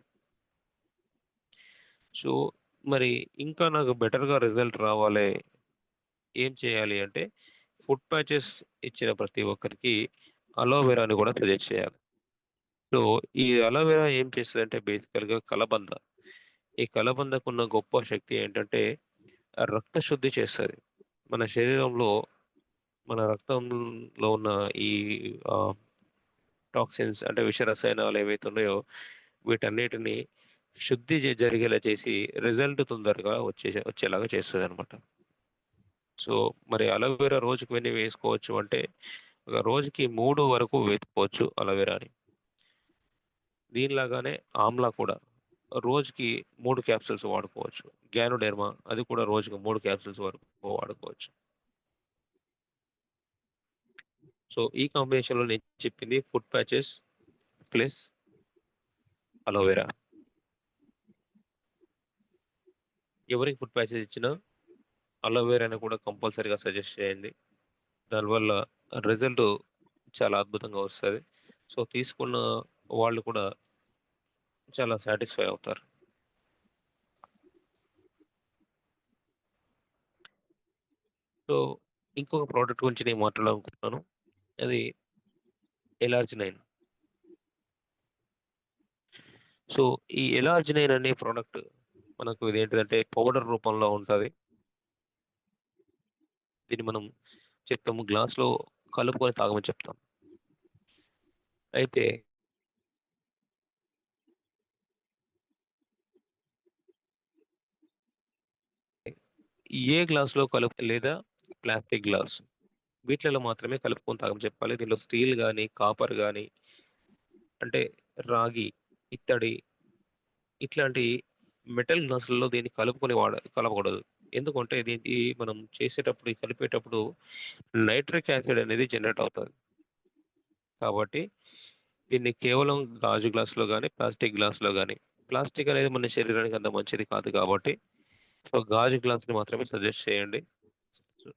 Speaker 1: సో, మరి ఇంకా నాకు బెటర్‌గా రిజల్ట్ రావాలే, ఏం చేయాలి అంటే ఫుట్ ప్యాచెస్ ఇచ్చిన ప్రతి ఒక్కరికి అలోవెరాని కూడా సజెస్ట్ చేయాలి. సో, ఈ అలోవెరా ఏం చేస్తదంటే బేసికల్‌గా కలబంద. ఈ కలబందకున్న గొప్ప శక్తి ఏంటంటే రక్త శుద్ధి చేస్తది. మన శరీరంలో మన రక్తంలో ఉన్న ఈ ఆహ్, టాక్సిన్స్ అంటే విష రసాయనాలు ఏవైతే ఉన్నాయో వీటన్నిటిని శుద్ధి జరిగేలా చేసి రిజల్ట్ తొందరగా వచ్చేలాగా చేస్తదనమాట. సో, మరి అలోవెరా రోజుకి ఎన్ని వేసుకోవచ్చు అంటే, ఒక రోజుకి 3 వరకు వేసుకోవచ్చు అలోవెరాని. దీనిలాగానే ఆమ్లా కూడా రోజుకి 3 క్యాప్సూల్స్ వాడుకోవచ్చు. గ్యానోడెర్మా అది కూడా రోజుకి 3 క్యాప్సూల్స్ వరకు వాడుకోవచ్చు. సో, ఈ కాంబినేషన్‌లో నేను చెప్పింది ఫుట్ ప్యాచెస్ ప్లస్ అలోవెరా. ఎవరికి ఫుట్ ప్యాచెస్ ఇచ్చినా అలోవెరాని కూడా కంపల్సరీగా సజెస్ట్ చేయండి. దానివల్ల రిజల్ట్ చాలా అద్భుతంగా వస్తది. సో, తీసుకున్న వాళ్ళు కూడా చాలా సాటిస్ఫై అవుతారు. సో, ఇంకొక ప్రొడక్ట్ గురించి నేను మాట్లాడాలనుకుంటున్నాను. అది ఎలార్జినైన్. సో, ఈ ఎలార్జినైన్ అనే ప్రొడక్ట్ మనకు ఇదేంటిదంటే పౌడర్ రూపంలో ఉంటది. దీన్ని మనం చెప్తాము గ్లాస్‌లో కలుపుకొని తాగమని చెప్తాం. అయితే ఏ గ్లాస్‌లో లేదా ప్లాస్టిక్ గ్లాస్ వీటిలలో మాత్రమే కలుపుకొని తాగమని చెప్పాలి. దీనిలో స్టీల్ గాని, కాపర్ గాని అంటే రాగి, ఇత్తడి ఇట్లాంటి మెటల్ గ్లాసుల్లో దీన్ని కలుపుకొని కలపకూడదు. ఎందుకంటే దీన్ని మనం చేసేటప్పుడు, ఈ కలిపేటప్పుడు నైట్రిక్ యాసిడ్ అనేది జనరేట్ అవుతది. కాబట్టి దీన్ని కేవలం గాజు గ్లాస్‌లో గాని, ప్లాస్టిక్ గ్లాస్‌లో గాని ప్లాస్టిక్ అనేది మన శరీరానికి అంత మంచిది కాదు కాబట్టి, సో, గాజు గ్లాస్‌ని మాత్రమే సజెస్ట్ చేయండి. సో,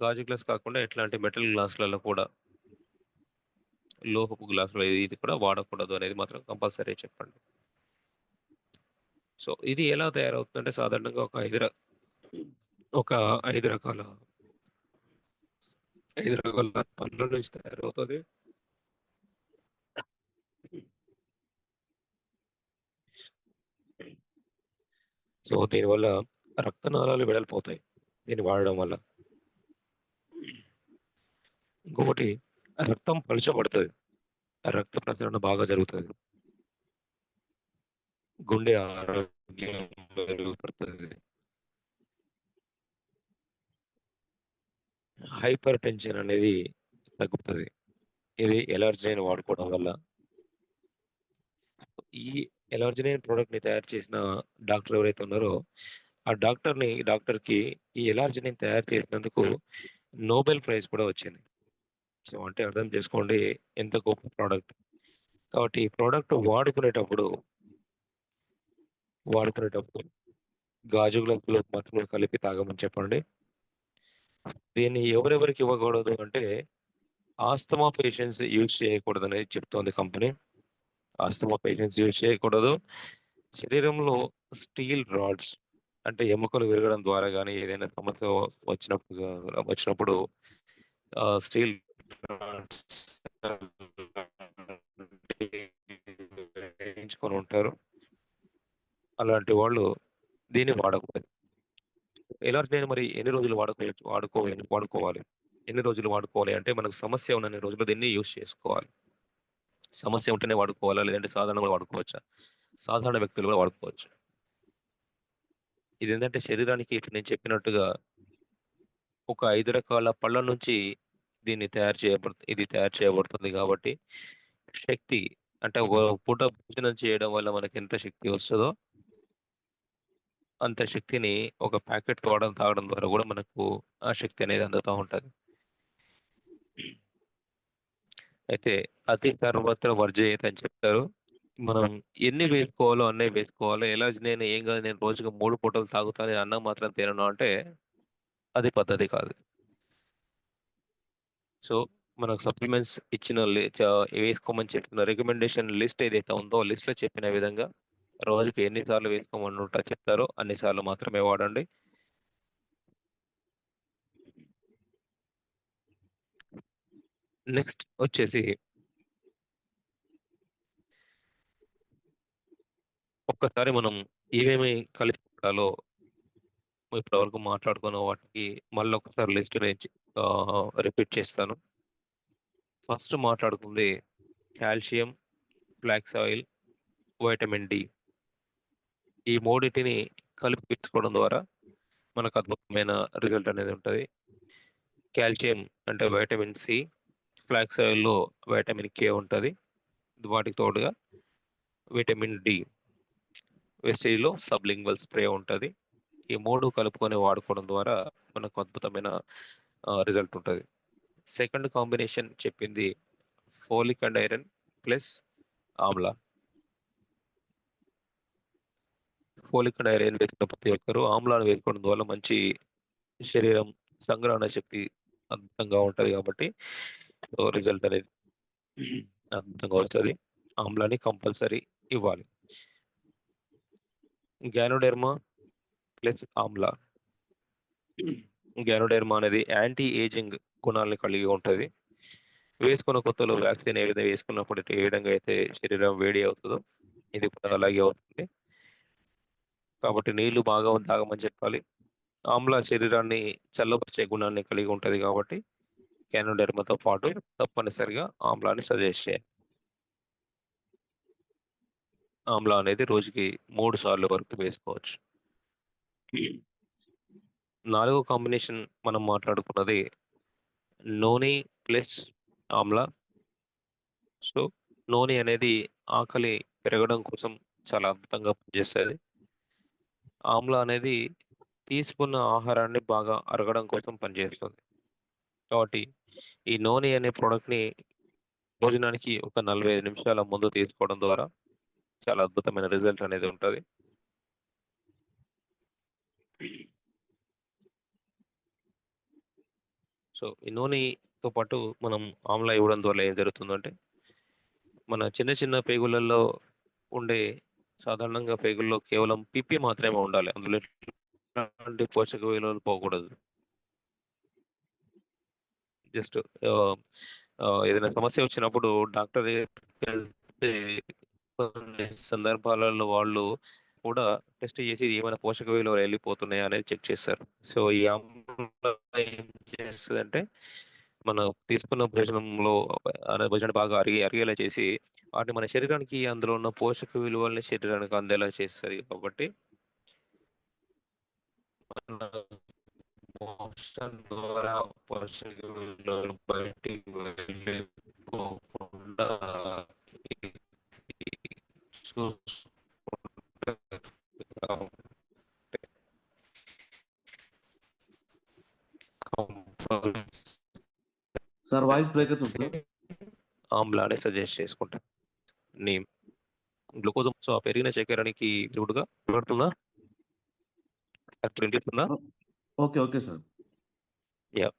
Speaker 1: గాజు గ్లాస్ కాకుండా ఇట్లాంటి మెటల్ గ్లాసులలో కూడా లోహపు గ్లాసులో ఇది కూడా వాడకూడదు అనేది మాత్రం కంపల్సరీ చెప్పండి. సో, ఇది ఎలా తయారవుతుందంటే సాధారణంగా ఒక 5 రకాల 5 రకాల పండ్ల నుంచి తయారవుతది. సో, దీనివల్ల రక్తనాళాలు వెడల్పోతాయి. దీన్ని వాడడం వల్ల. ఇంకొకటి రక్తం పలుచబడతది. రక్త ప్రసరణ బాగా జరుగుతది. గుండె ఆరోగ్యం మెరుగుపడుతది. హైపర్ టెన్షన్ అనేది తగ్గుతది. ఇది ఎలర్జీని వాడుకోవడం వల్ల. ఈ ఎలర్జినైన్ ప్రొడక్ట్‌ని తయారు చేసిన డాక్టర్ ఎవరైతే ఉన్నారో, ఆ డాక్టర్‌కి ఈ ఎలర్జినైన్ తయారు చేసినందుకు నోబెల్ ప్రైజ్ కూడా వచ్చింది. సో, అంటే అర్థం చేసుకోండి ఎంత గొప్ప ప్రొడక్ట్. కాబట్టి ఈ ప్రొడక్ట్ వాడుకునేటప్పుడు గాజు గ్లాసులో మాత్రమే కలిపి తాగమని చెప్పండి. దీన్ని ఎవరెవరికి ఇవ్వకూడదు అంటే, ఆస్తమా పేషెంట్స్ యూజ్ చేయకూడదనేది చెప్తోంది కంపెనీ. ఆస్తమా పేషెంట్స్ యూజ్ చేయకూడదు. శరీరంలో స్టీల్ రాడ్స్ అంటే ఎముకలు విరగడం ద్వారా గాని, ఏదైనా సమస్య వచ్చినప్పుడు స్టీల్ రాడ్స్ వేయించుకొని ఉంటారు. అలాంటి వాళ్ళు దీన్ని వాడకూడదు. ఎలర్జీని మరి ఎన్ని రోజులు వాడుకోవాలి? ఎన్ని రోజులు వాడుకోవాలి అంటే మనకు సమస్య ఉన్నన్ని రోజులు దీన్ని యూజ్ చేసుకోవాలి. సమస్య ఉంటేనే వాడుకోవాలా? లేదంటే సాధారణంగా వాడుకోవచ్చా? సాధారణ వ్యక్తులు కూడా వాడుకోవచ్చు. ఇదేంటంటే శరీరానికి ఇప్పుడు నేను చెప్పినట్టుగా ఒక 5 రకాల పళ్ళ నుంచి ఇది తయారు చేయబడుతుంది కాబట్టి శక్తి అంటే ఒక పూట భోజనం చేయడం వల్ల మనకెంత శక్తి వస్తదో, అంత శక్తిని ఒక ప్యాకెట్ తాగడం ద్వారా గూడా మనకు ఆ శక్తి అనేది అందుతా ఉంటది. అయితే అతి సర్వత్ర వర్జయేత్ అని చెప్తారు. మనం ఎన్ని వేసుకోవాలో అన్నే వేసుకోవాలి. నేను ఏం గాదు నేను రోజుకి 3 పూటలు తాగుతాను. నేను అన్నం మాత్రం తినను అంటే అది పద్ధతి కాదు. సో, మనకు సప్లిమెంట్స్ ఇచ్చిన వేసుకోమని చెప్పిన రికమెండేషన్ లిస్ట్ ఏదైతే ఉందో, లిస్ట్‌లో చెప్పిన విధంగా రోజుకి ఎన్ని సార్లు చెప్తారో అన్ని సార్లు మాత్రమే వాడండి. నెక్స్ట్ వచ్చేసి ఒక్కసారి మనం ఏమేమి కలిపి వాడాలో ఇప్పటివరకు మాట్లాడుకున్న వాటికి మళ్ళొకసారి లిస్ట్ నేను రిపీట్ చేస్తాను. ఫస్ట్ మాట్లాడుకుంది calcium, flax oil, vitamin D. ఈ మూడిటిని కలిపి తీసుకోవడం ద్వారా మనకు అద్భుతమైన రిజల్ట్ అనేది ఉంటది. కాల్షియం అంటే వైటమిన్ సి, ఫ్లాక్స్ ఆయిల్‌లో వైటమిన్ కే ఉంటది. వాటికి తోడుగా విటమిన్ డి, వెస్టేజ్‌లో సబ్లింగ్వల్ స్ప్రే ఉంటది. ఈ 3 కలుపుకొని వాడుకోవడం ద్వారా మనకు అద్భుతమైన రిజల్ట్ ఉంటది. సెకండ్ కాంబినేషన్ చెప్పింది folic and iron plus amla. Folic and iron వేసుకున్న ప్రతి ఒక్కరు ఆమ్లాను వేసుకోవడం వల్ల మంచి శరీరం సంగ్రహణ శక్తి అద్భుతంగా ఉంటది కాబట్టి రిజల్ట్ అనేది అద్భుతంగా వస్తది. ఆమ్లాని కంపల్సరీ ఇవ్వాలి. Ganoderma plus Amla. గ్యానోడెర్మా అనేది యాంటీ ఏజింగ్ గుణాలను కలిగి ఉంటది. వేసుకున్న కొత్తలో వ్యాక్సిన్ ఏ విధంగా వేసుకున్నప్పుడు ఏ విధంగా అయితే శరీరం వేడి అవుతదో, ఇది కూడా అలాగే అవుతుంది. కాబట్టి నీళ్లు బాగా తాగమని చెప్పాలి. ఆమ్లా శరీరాన్ని చల్లబరిచే గుణాన్ని కలిగి ఉంటది కాబట్టి గ్యానోడెర్మాతో పాటు తప్పనిసరిగా ఆమ్లాని సజెస్ట్ చేయాలి. ఆమ్లా అనేది రోజుకి 3 సార్లు వరకు వేసుకోవచ్చు. నాలుగో కాంబినేషన్ మనం మాట్లాడుకున్నది నూనె ప్లస్ ఆమ్లా. సో, నూనె అనేది ఆకలి పెరగడం కోసం చాలా అద్భుతంగా పనిచేస్తది. ఆమ్లా అనేది తీసుకున్న ఆహారాన్ని బాగా అరగడం కోసం పనిచేస్తుంది. కాబట్టి ఈ నూనె అనే ప్రొడక్ట్‌ని భోజనానికి ఒక 45 నిమిషాల ముందు తీసుకోవడం ద్వారా చాలా అద్భుతమైన రిజల్ట్ అనేది ఉంటది. సో, ఈ నూనెతో పాటు మనం ఆమ్లా ఇవ్వడం ద్వారా ఏం జరుగుతుందంటే, మన చిన్న చిన్న పేగులలో ఉండే సాధారణంగా పేగుల్లో కేవలం పిప్పి మాత్రమే ఉండాలి. అందులో ఎట్లాంటి పోషక విలువలు పోకూడదు. జస్ట్ ఆహ్, ఏదైనా సమస్య వచ్చినప్పుడు డాక్టర్ దగ్గరికెళ్తే కొన్ని సందర్భాలలో వాళ్ళు కూడా టెస్ట్ చేసి ఏమైనా పోషక విలువలు ఎళ్ళిపోతున్నాయా అనేది చెక్ చేస్తారు. సో, ఈ ఆమ్లా ఏం చేస్తదంటే, మనం తీసుకున్న భోజనంలో భోజనాన్ని బాగా అరిగేలా చేసి, వాటిని మన శరీరానికి అందులో ఉన్న పోషక విలువల్ని శరీరానికి అందేలా చేస్తది కాబట్టి, మన మోషన్ ద్వారా పోషక విలువలు బయటికి వెళ్ళిపోకుండా ఇది చూసుకుంటది కాబట్టి కంపల్సరీ
Speaker 2: సార్ వాయిస్ బ్రేక్ అవుతుంది సార్.
Speaker 1: ఆమ్లానే సజెస్ట్ చేసుకుంటా. నీమ్ గ్లూకోజ్ సో, ఆ పెరిగిన చక్కెరనికి తోడుగా వినపడుతుందా? ఇప్పుడు వినిపిస్తుందా?
Speaker 2: ఓ ఓకే. Okay sir.
Speaker 1: యాహ్!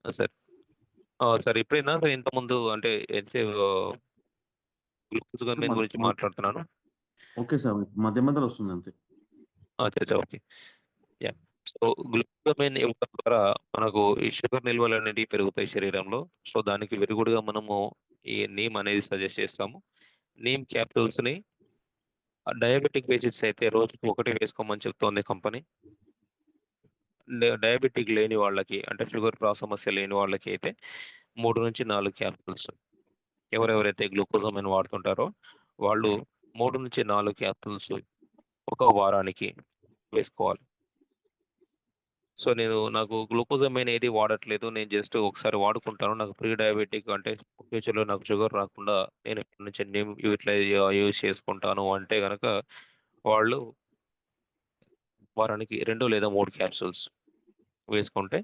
Speaker 1: సరే. సరే ఇప్పుడేనా? ఇంతకుముందు అంటే ఎంతసేపు గ్లూకోజ్
Speaker 2: అంటే
Speaker 1: కంటెంట్ గురించి మాట్లాడుతున్నాను.
Speaker 2: Okay sir. మధ్య మధ్యలో వస్తుంది అంతే.
Speaker 1: అచ్చచ్చ! ఓకే. యాహ్! సో, గ్లూకోమైన్ ఇవ్వడం ద్వారా మనకు ఈ షుగర్ నిల్వలనేటివి పెరుగుతాయి శరీరంలో. సో, దానికి విరుగుడుగా మనము ఈ నీమ్ అనేది సజెస్ట్ చేస్తాము. నీమ్ క్యాప్సూల్స్‌ని డయాబెటిక్ పేషెంట్స్ అయితే రోజుకి ఒకటి వేసుకోమని చెప్తోంది కంపెనీ. డయాబెటిక్ లేని వాళ్ళకి అంటే షుగర్ సమస్య లేని వాళ్ళకి అయితే 3-4 క్యాప్సూల్స్. ఎవరెవరైతే గ్లూకోజామిన్ వాడుతుంటారో వాళ్ళు 3-4 క్యాప్సూల్స్ ఒక వారానికి వేసుకోవాలి. సో, నాకు గ్లూకోజామిన్ ఏది వాడట్లేదు. నేను జస్ట్ ఒకసారి వాడుకుంటాను. నాకు ప్రీ డయాబెటిక్ అంటే ఫ్యూచర్‌లో నాకు షుగర్ రాకుండా నేను ఇప్పటి నుంచి ఇట్లా యూజ్ చేసుకుంటాను అంటే గనక వాళ్ళు వారానికి 2 లేదా 3 క్యాప్సూల్స్ వేసుకుంటే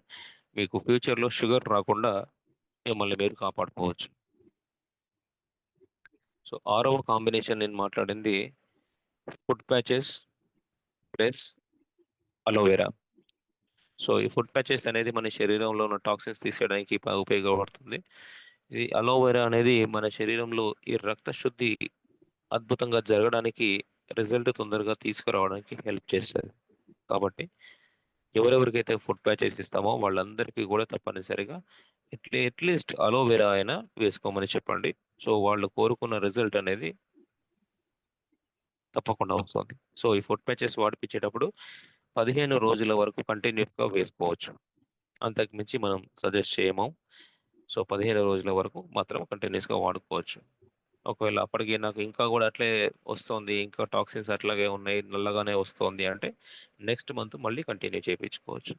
Speaker 1: మీకు ఫ్యూచర్‌లో షుగర్ రాకుండా మిమ్మల్ని మీరు కాపాడుకోవచ్చు. సో, ఆరవ కాంబినేషన్ నేను మాట్లాడింది food patches plus aloe vera. So, ఈ ఫుడ్ ప్యాచెస్ అనేది మన శరీరంలో ఉన్న టాక్సిన్స్ తీసేయడానికి ఉపయోగపడుతుంది. ఈ అలోవెరా అనేది మన శరీరంలో ఈ రక్త శుద్ధి అద్భుతంగా జరగడానికి రిజల్ట్ తొందరగా తీసుకురావడానికి హెల్ప్ చేస్తది. కాబట్టి ఎవరెవరికైతే ఫుడ్ ప్యాచెస్ ఇస్తామో వాళ్ళందరికీ కూడా తప్పనిసరిగా అట్‌లీస్ట్ అలోవెరా అయినా వేసుకోమని చెప్పండి. సో, వాళ్ళు కోరుకున్న రిజల్ట్ అనేది తప్పకుండా వస్తుంది. సో, ఈ ఫుడ్ ప్యాచెస్ వాడిపిచ్చేటప్పుడు 15 రోజుల వరకు కంటిన్యూస్‌గా వేసుకోవచ్చు. అంతకు మించి మనం సజెస్ట్ చేయము. సో, 15 రోజుల వరకు మాత్రం కంటిన్యూస్‌గా వాడుకోవచ్చు. ఒకవేళ అప్పటికి నాకు ఇంకా గూడా అట్లే వస్తోంది, ఇంకా టాక్సిన్స్ అట్లాగే ఉన్నాయి, నల్లగానే వస్తోంది అంటే నెక్స్ట్ మంత్ మళ్ళీ కంటిన్యూ చేపించుకోవచ్చు.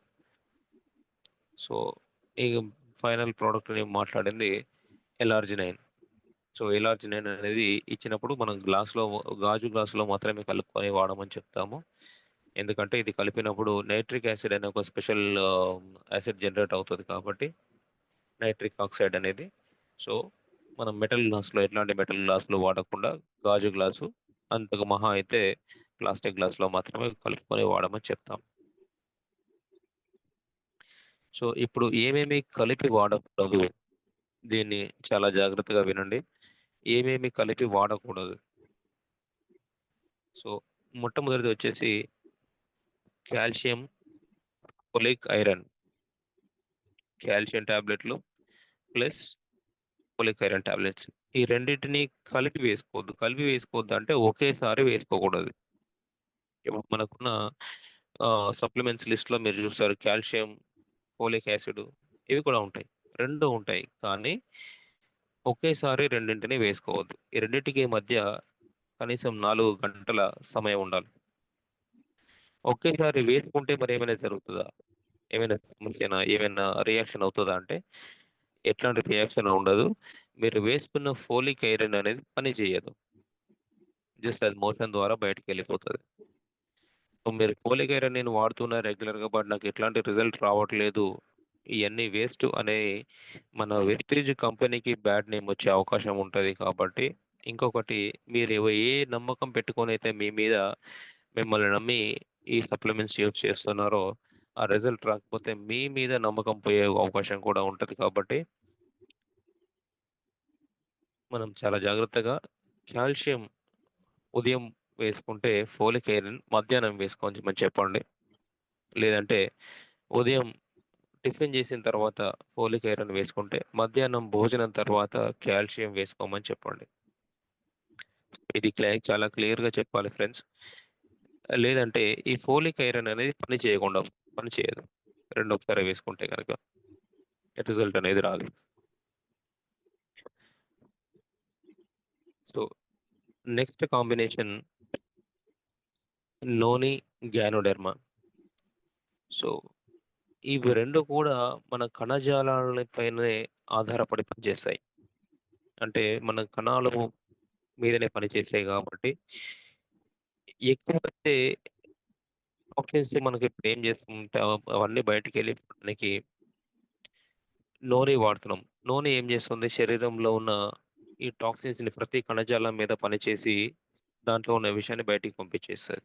Speaker 1: సో, ఈ ఫైనల్ ప్రోడక్ట్ నేను మాట్లాడింది ఎలార్జినైన్. సో, ఎలార్జినైన్ అనేది ఇచ్చినప్పుడు మనం గాజు గ్లాస్‌లో మాత్రమే కలుపుకొని వాడమని చెప్తాము. ఎందుకంటే ఇది కలిపినప్పుడు నైట్రిక్ యాసిడ్ అనే ఒక స్పెషల్ యాసిడ్ జనరేట్ అవుతది కాబట్టి నైట్రిక్ ఆక్సైడ్ అనేది. సో, మనం ఎట్లాంటి మెటల్ గ్లాస్‌లో వాడకుండా గాజు గ్లాసు, అంతకు మహా అయితే ప్లాస్టిక్ గ్లాస్‌లో మాత్రమే కలుపుకొని వాడమని చెప్తాం. సో, ఇప్పుడు ఏమేమి కలిపి వాడకూడదు? దీన్ని చాలా జాగ్రత్తగా వినండి. ఏమేమి కలిపి వాడకూడదు? సో, మొట్టమొదటిది వచ్చేసి కాల్షియం, ఫోలిక్ ఐరన్. కాల్షియం టాబ్లెట్‌లు ప్లస్ ఫోలిక్ ఐరన్ టాబ్లెట్స్. ఈ రెండిటిని కలిపి వేసుకోవద్దు. కలిపి వేసుకోవద్దు అంటే ఒకేసారి వేసుకోకూడదు. ఇప్పుడు మనకున్న సప్లిమెంట్స్ లిస్ట్‌లో మీరు చూస్తారు కాల్షియం, ఫోలిక్ యాసిడ్ ఇవి కూడా ఉంటాయి. 2 ఉంటాయి. కానీ ఒకేసారి రెండింటిని వేసుకోవద్దు. ఈ రెండిటికి మధ్య కనీసం 4 గంటల సమయం ఉండాలి. ఒకేసారి వేసుకుంటే మరేమైనా జరుగుతదా? ఏమైనా సమస్యనా? ఏమైనా రియాక్షన్ అవుతదా అంటే ఎట్లాంటి రియాక్షన్ ఉండదు. మీరు వేసుకున్న ఫోలిక్ ఐరన్ అనేది పని చేయదు. జస్ట్ అది మోషన్ ద్వారా బయటికెళ్ళిపోతది. సో, మీరు ఫోలిక్ ఐరన్ నేను వాడుతున్నా రెగ్యులర్‌గా బట్ నాకు ఎట్లాంటి రిజల్ట్ రావట్లేదు. ఇయన్నీ వేస్ట్ అనే మన వెస్టీజ్ కంపెనీకి బ్యాడ్ నేమ్ వచ్చే అవకాశం ఉంటది కాబట్టి, ఇంకొకటి ఏ నమ్మకం పెట్టుకొనైతే మీ మీద మిమ్మల్ని నమ్మి ఈ సప్లిమెంట్స్ యూజ్ చేస్తున్నారో, ఆ రిజల్ట్ రాకపోతే మీ మీద నమ్మకం పోయే అవకాశం కూడా ఉంటది కాబట్టి, మనం చాలా జాగ్రత్తగా కాల్షియం ఉదయం వేసుకుంటే ఫోలిక్ ఐరన్ మధ్యాహ్నం వేసుకోమని చెప్పండి. లేదంటే ఉదయం టిఫిన్ చేసిన తర్వాత ఫోలిక్ ఐరన్ వేసుకుంటే, మధ్యాహ్నం భోజనం తర్వాత కాల్షియం వేసుకోమని చెప్పండి. ఇది చాలా క్లియర్‌గా చెప్పాలి ఫ్రెండ్స్. లేదంటే ఈ ఫోలిక్ ఐరన్ అనేది పని చేయదు. 2 ఒకసారి వేసుకుంటే గనక రిజల్ట్ అనేది రాదు. So, next combination noni, ganoderma. So, ఇవి 2 కూడా మన కణజాలాల పైనే ఆధారపడి పనిచేస్తాయి. అంటే మన కణాలు మీదనే పనిచేస్తాయి కాబట్టి ఎక్కువైతే టాక్సిన్స్ మనకి ఇప్పుడు ఏం చేస్తుంటే అవన్నీ బయటికెళ్ళిపోవడానికి నూనె వాడుతున్నాం. నూనె ఏం చేస్తుంది శరీరంలో ఉన్న ఈ టాక్సిన్స్‌ని ప్రతి కణజాలం మీద పనిచేసి దాంట్లో ఉన్న విషాన్ని బయటికి పంపించేస్తది.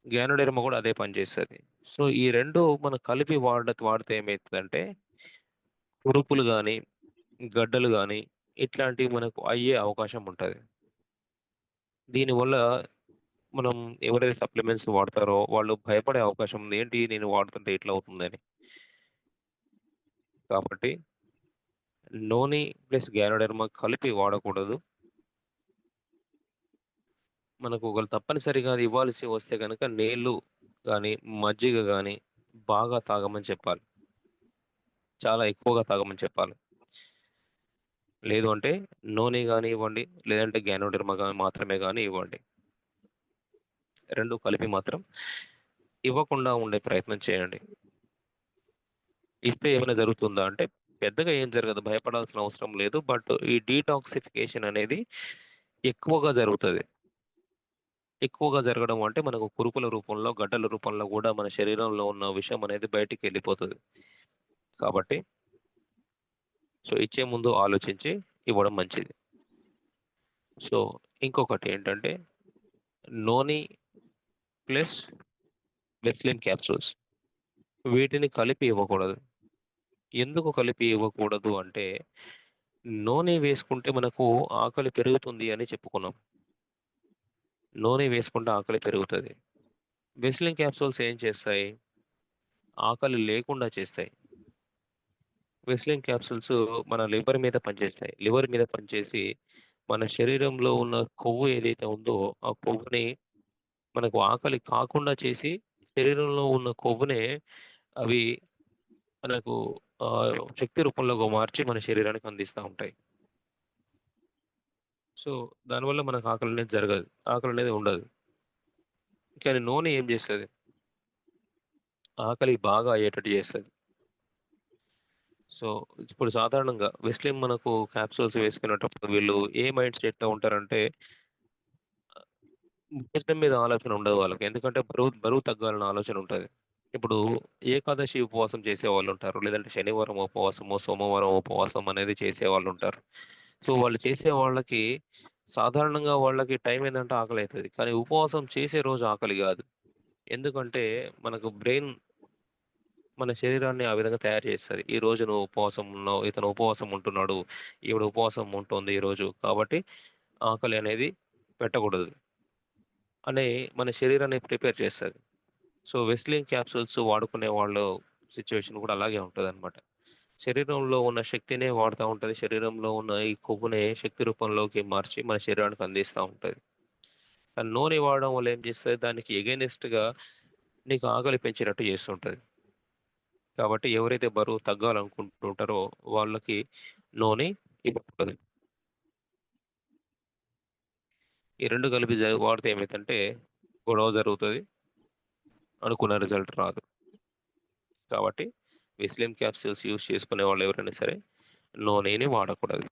Speaker 1: గ్యానోడెర్మా కూడా అదే పని చేస్తది. సో, ఈ 2 మనం కలిపి వాడితే ఏమైతదంటే కురుపులు గాని, గడ్డలు గాని ఇట్లాంటివి మనకు అయ్యే అవకాశం ఉంటది. దీనివల్ల మనం ఎవరైతే సప్లిమెంట్స్ వాడతారో వాళ్ళు భయపడే అవకాశం ఉంది. ఏంటి నేను వాడుతుంటే ఇట్లా అవుతుందని. కాబట్టి నోని ప్లస్ గ్యానోడెర్మా కలిపి వాడకూడదు. మనకు ఒకవేళ తప్పనిసరిగా అది ఇవ్వాల్సి వస్తే గనక నీళ్ళు గాని, మజ్జిగ గాని, బాగా తాగమని చెప్పాలి. చాలా ఎక్కువగా తాగమని చెప్పాలి. లేదు అంటే నూనె గాని ఇవ్వండి, లేదంటే గ్యానోడెర్మా మాత్రమే గాని ఇవ్వండి. 2 కలిపి మాత్రం ఇవ్వకుండా ఉండే ప్రయత్నం చేయండి. ఇస్తే ఏమైనా జరుగుతుందా అంటే పెద్దగా ఏం జరగదు. భయపడాల్సిన అవసరం లేదు. బట్ ఈ డీటాక్సిఫికేషన్ అనేది ఎక్కువగా జరుగుతది. ఎక్కువగా జరగడం అంటే మనకు కురుపుల రూపంలో, గడ్డల రూపంలో గూడా మన శరీరంలో ఉన్న విషం అనేది బయటికెళ్ళిపోతది. కాబట్టి ఇచ్చే ముందు ఆలోచించి ఇవ్వడం మంచిది. సో, ఇంకొకటి ఏంటంటే నోని ప్లస్ వెస్లిన్ క్యాప్సూల్స్ వీటిని కలిపి ఇవ్వకూడదు. ఎందుకు కలిపి ఇవ్వకూడదు అంటే నూనె వేసుకుంటే మనకు ఆకలి పెరుగుతుంది అని చెప్పుకున్నాం. నూనె వేసుకుంటే ఆకలి పెరుగుతది. వెస్లిన్ క్యాప్సూల్స్ ఏం చేస్తాయి? ఆకలి లేకుండా చేస్తాయి. వెస్లిన్ క్యాప్సూల్స్ మన లివర్ మీద పనిచేస్తాయి. లివర్ మీద పనిచేసి మన శరీరంలో ఉన్న కొవ్వు ఏదైతే ఉందో, ఆ కొవ్వుని మనకు ఆకలి కాకుండా చేసి, శరీరంలో ఉన్న కొవ్వునే అవి మనకు శక్తి రూపంలోకి మార్చి మన శరీరానికి అందిస్తా ఉంటాయి. సో, దానివల్ల మనకు ఆకలనేది జరగదు. ఆకలనేది ఉండదు. కానీ నూనె ఏం చేస్తది? ఆకలి బాగా అయ్యేటట్టు చేస్తది. సో, ఇప్పుడు సాధారణంగా వెస్లిన్ మనకు క్యాప్సూల్స్ వేసుకునేటప్పుడు వీళ్ళు ఏ మైండ్ సెట్‌తో ఉంటారంటే భోజనం మీద ఆలోచన ఉండదు వాళ్ళకి. ఎందుకంటే బరువు తగ్గాలన్న ఆలోచన ఉంటది. ఇప్పుడు ఏకాదశి ఉపవాసం చేసేవాళ్ళుంటారు. లేదంటే శనివారం ఉపవాసమో, సోమవారం ఉపవాసం అనేది చేసేవాళ్ళుంటారు. సో, వాళ్ళు చేసే వాళ్ళకి సాధారణంగా వాళ్ళకి టైం ఏందంటే ఆకలైతది. కానీ ఉపవాసం చేసే రోజు ఆకలి గాదు. ఎందుకంటే మనకు బ్రెయిన్ మన శరీరాన్ని ఆ విధంగా తయారు చేస్తది. ఈరోజు నువ్వు ఉపవాసం ఉన్నావు. ఇతను ఉపవాసం ఉంటున్నాడు. ఈవిడ ఉపవాసం ఉంటుంది ఈరోజు. కాబట్టి ఆకలి అనేది పెట్టకూడదు అని మన శరీరాన్ని ప్రిపేర్ చేస్తది. సో, వెస్లిన్ క్యాప్సూల్స్ వాడుకునే వాళ్ళు సిట్యుయేషన్ కూడా అలాగే ఉంటదనమాట. శరీరంలో ఉన్న శక్తినే వాడుతా ఉంటది. శరీరంలో ఉన్న ఈ కొవ్వునే శక్తి రూపంలోకి మార్చి మన శరీరానికి అందిస్తా ఉంటది. కానీ నూనె వాడడం వల్ల ఏం చేస్తది దానికి ఎగైనెస్ట్‌గా నీకు ఆకలి పెంచేటట్టు చేస్తుంటది. కాబట్టి ఎవరైతే బరువు తగ్గాలనుకుంటుంటారో వాళ్ళకి నూనె ఇవ్వకూడదు. ఈ 2 కలిపి వాడితే ఏమైద్దంటే గొడవ జరుగుతది. అనుకున్న రిజల్ట్ రాదు. కాబట్టి వెస్లిన్ క్యాప్సూల్స్ యూజ్ చేసుకునే వాళ్ళు ఎవరైనా సరే నూనెని వాడకూడదు.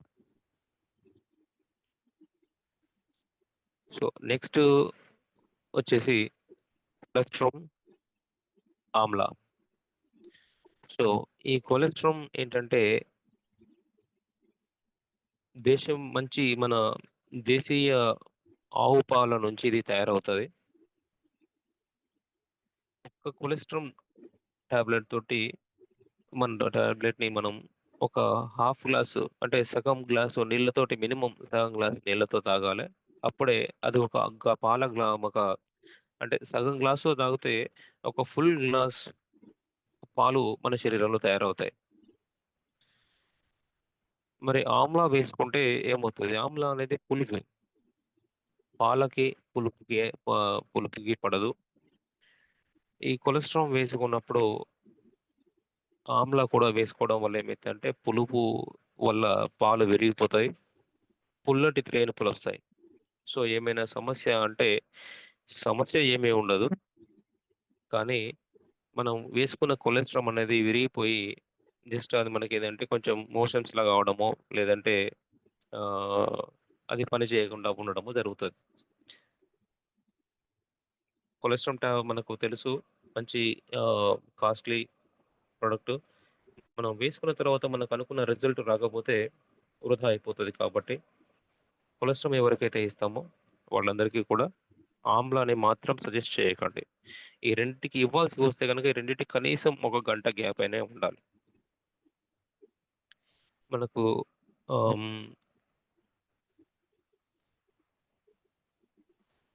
Speaker 1: సో, నెక్స్ట్ వచ్చేసి కొలెస్ట్రాల్, ఆమ్లా. సో, ఈ కొలెస్ట్రాల్ ఏంటంటే మన దేశీయ ఆవు పాల నుంచి ఇది తయారవుతది. ఒక కొలెస్ట్రాల్ టాబ్లెట్ తోటి టాబ్లెట్‌ని మనం ఒక హాఫ్ గ్లాసు అంటే సగం గ్లాసు నీళ్ళతోటి మినిమమ్ సగం గ్లాస్ నీళ్ళతో తాగాలె. అప్పుడే అది ఒక పాల ఒక అంటే సగం గ్లాసు తాగితే ఒక ఫుల్ గ్లాస్ పాలు మన శరీరంలో తయారవుతాయి. మరి ఆమ్లా వేసుకుంటే ఏమవుతది? ఆమ్లా అనేది పులుపు. పాలకి, పులుపుకి పులుపుకి పడదు. ఈ కొలెస్ట్రాల్ వేసుకున్నప్పుడు ఆమ్లా కూడా వేసుకోవడం వల్ల ఏమైద్దంటే పులుపు వల్ల పాలు విరిగిపోతాయి. పుల్లటి త్రేనుపులొస్తాయి. సో, ఏమైనా సమస్య అంటే సమస్య ఏమీ ఉండదు. కానీ మనం వేసుకున్న కొలెస్ట్రాల్ అనేది విరిగిపోయి జస్ట్ అది మనకేందంటే కొంచెం మోషన్స్ లాగా అవ్వడమో, లేదంటే ఆహ్, అది పని చేయకుండా ఉండడమో జరుగుతది. కొలెస్ట్రాల్ మనకు తెలుసు మంచి ఆహ్, కాస్ట్‌లీ ప్రొడక్ట్. మనం వేసుకున్న తర్వాత మనకనుకున్న రిజల్ట్ రాకపోతే వృధా అయిపోతది కాబట్టి కొలెస్ట్రాల్ ఎవరికైతే ఇస్తామో వాళ్ళందరికీ కూడా ఆమ్లాని మాత్రం సజెస్ట్ చేయకండి. ఈ రెండిటికి ఇవ్వాల్సి వస్తే గనుక ఈ రెండిటికి కనీసం ఒక గంట గ్యాప్ అయినే ఉండాలి. మనకు ఆహ్, హ్మ్,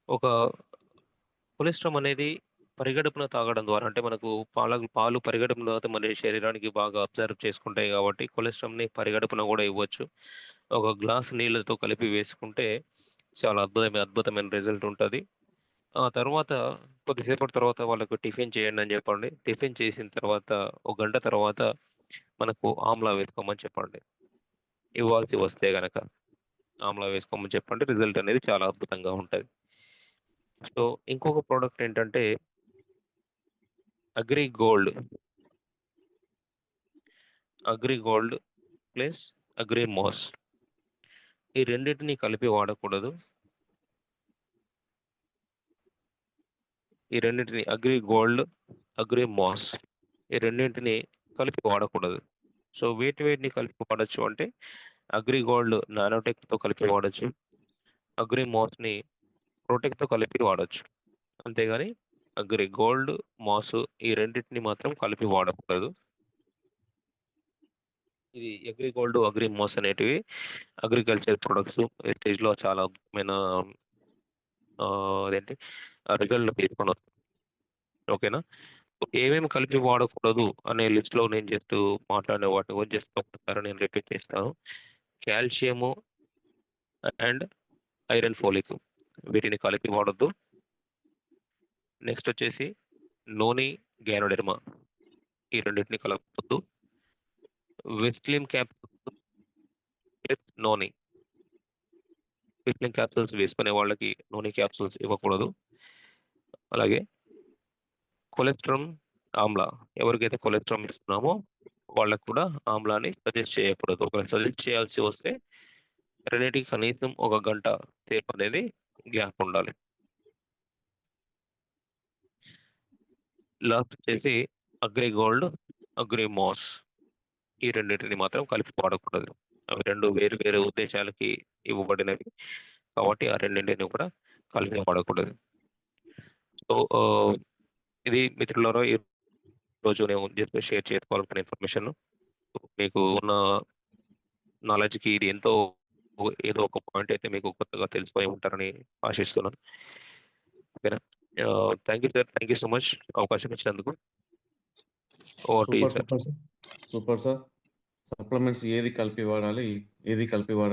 Speaker 1: ఒక కొలెస్ట్రాల్ అనేది పరిగడుపున తాగడం ద్వారా అంటే మనకు పాలు పరిగడుపున తాగితే మన శరీరానికి బాగా అబ్జర్వ్ చేసుకుంటాయి కాబట్టి కొలెస్ట్రాల్‌ని పరిగడుపున గూడా ఇవ్వచ్చు. ఒక గ్లాస్ నీళ్ళతో కలిపి వేసుకుంటే చాలా అద్భుతమైన రిజల్ట్ ఉంటది. ఆ తర్వాత కొద్దిసేపటి తర్వాత వాళ్ళకు టిఫిన్ చేయండి అని చెప్పండి. టిఫిన్ చేసిన తర్వాత ఒక గంట తర్వాత మనకు ఆమ్లా వేసుకోమని చెప్పండి. ఇవ్వాల్సి వస్తే గనక ఆమ్లా వేసుకోమని చెప్పండి. రిజల్ట్ అనేది చాలా అద్భుతంగా ఉంటది. సో, ఇంకొక ప్రొడక్ట్ ఏంటంటే agri gold. Agri gold plus agri mass. ఈ రెండిటిని కలిపి వాడకూడదు. ఈ రెండిటిని అగ్రి గోల్డ్, అగ్రి మాస్ ఈ రెండింటిని కలిపి వాడకూడదు. సో, వేటిని కలిపి వాడొచ్చు అంటే అగ్రి గోల్డ్ నానోటెక్‌తో కలిపి వాడొచ్చు. అగ్రి మాస్‌ని ప్రోటెక్‌తో కలిపి వాడొచ్చు. అంతేగాని అగ్రి గోల్డ్, మాసు ఈ రెండిటిని మాత్రం కలిపి వాడకూడదు. ఇది అగ్రి గోల్డ్, అగ్రి మాస్ అనేటివి అగ్రికల్చర్ ప్రొడక్ట్స్ వెస్టేజ్‌లో చాలా అద్భుతమైన అదేంటి రిజల్ట్‌ని తీసుకొనొస్తాయి. ఓకేనా? ఏమేమి కలిపి వాడకూడదు అనే లిస్ట్‌లో నేను జస్ట్ మాట్లాడిన వాటి గురించి జస్ట్ ఒక్కసారి నేను రిపీట్ చేస్తాను. కాల్షియము అండ్ ఐరన్ ఫోలిక్ వీటిని కలిపి వాడొద్దు. నెక్స్ట్ వచ్చేసి నోని, గ్యానోడెర్మా ఈ రెండిటిని కలపొద్దు. వెస్ట్లిమ్ క్యాప్సూల్స్ ప్లస్ నోని. వెస్ట్లిమ్ క్యాప్సూల్స్ వేసుకునే వాళ్ళకి నోని క్యాప్సూల్స్ ఇవ్వకూడదు. అలాగే కొలెస్ట్రాల్ ఆమ్లా ఎవరికైతే కొలెస్ట్రాల్ ఇస్తున్నామో వాళ్ళకి కూడా ఆమ్లాని సజెస్ట్ చేయకూడదు. ఒకవేళ సజెస్ట్ చేయాల్సి వస్తే రెండిటికి కనీసం ఒక గంట సేపు అనేది గ్యాప్ ఉండాలి. లాస్ట్ వచ్చేసి అగ్రి గోల్డ్, అగ్రి మాస్ ఈ రెండిటిని మాత్రం కలిపి వాడకూడదు. అవి 2 వేరు వేరు ఉద్దేశాలకి ఇవ్వబడినవి. కాబట్టి ఆ రెండింటిని కూడా కలిపి వాడకూడదు. సో, ఇది మిత్రులారా ఈరోజు నేను జస్ట్ షేర్ చేసుకోవాలనుకున్న ఇన్ఫర్మేషన్. మీకు ఉన్న నాలెడ్జ్‌కి ఇది ఎంతో ఏదో ఒక పాయింట్ అయితే మీకు కొత్తగా తెలిసిపోయి ఉంటారని ఆశిస్తున్నాను. ఓకేనా? Thank you sir. Thank you so much అవకాశం ఇచ్చినందుకు. Over to you
Speaker 2: super,
Speaker 1: sir.
Speaker 2: Super sir. Super sir. Supplements ఏది కలిపి వాడాలి? ఏది కలిపి వాడ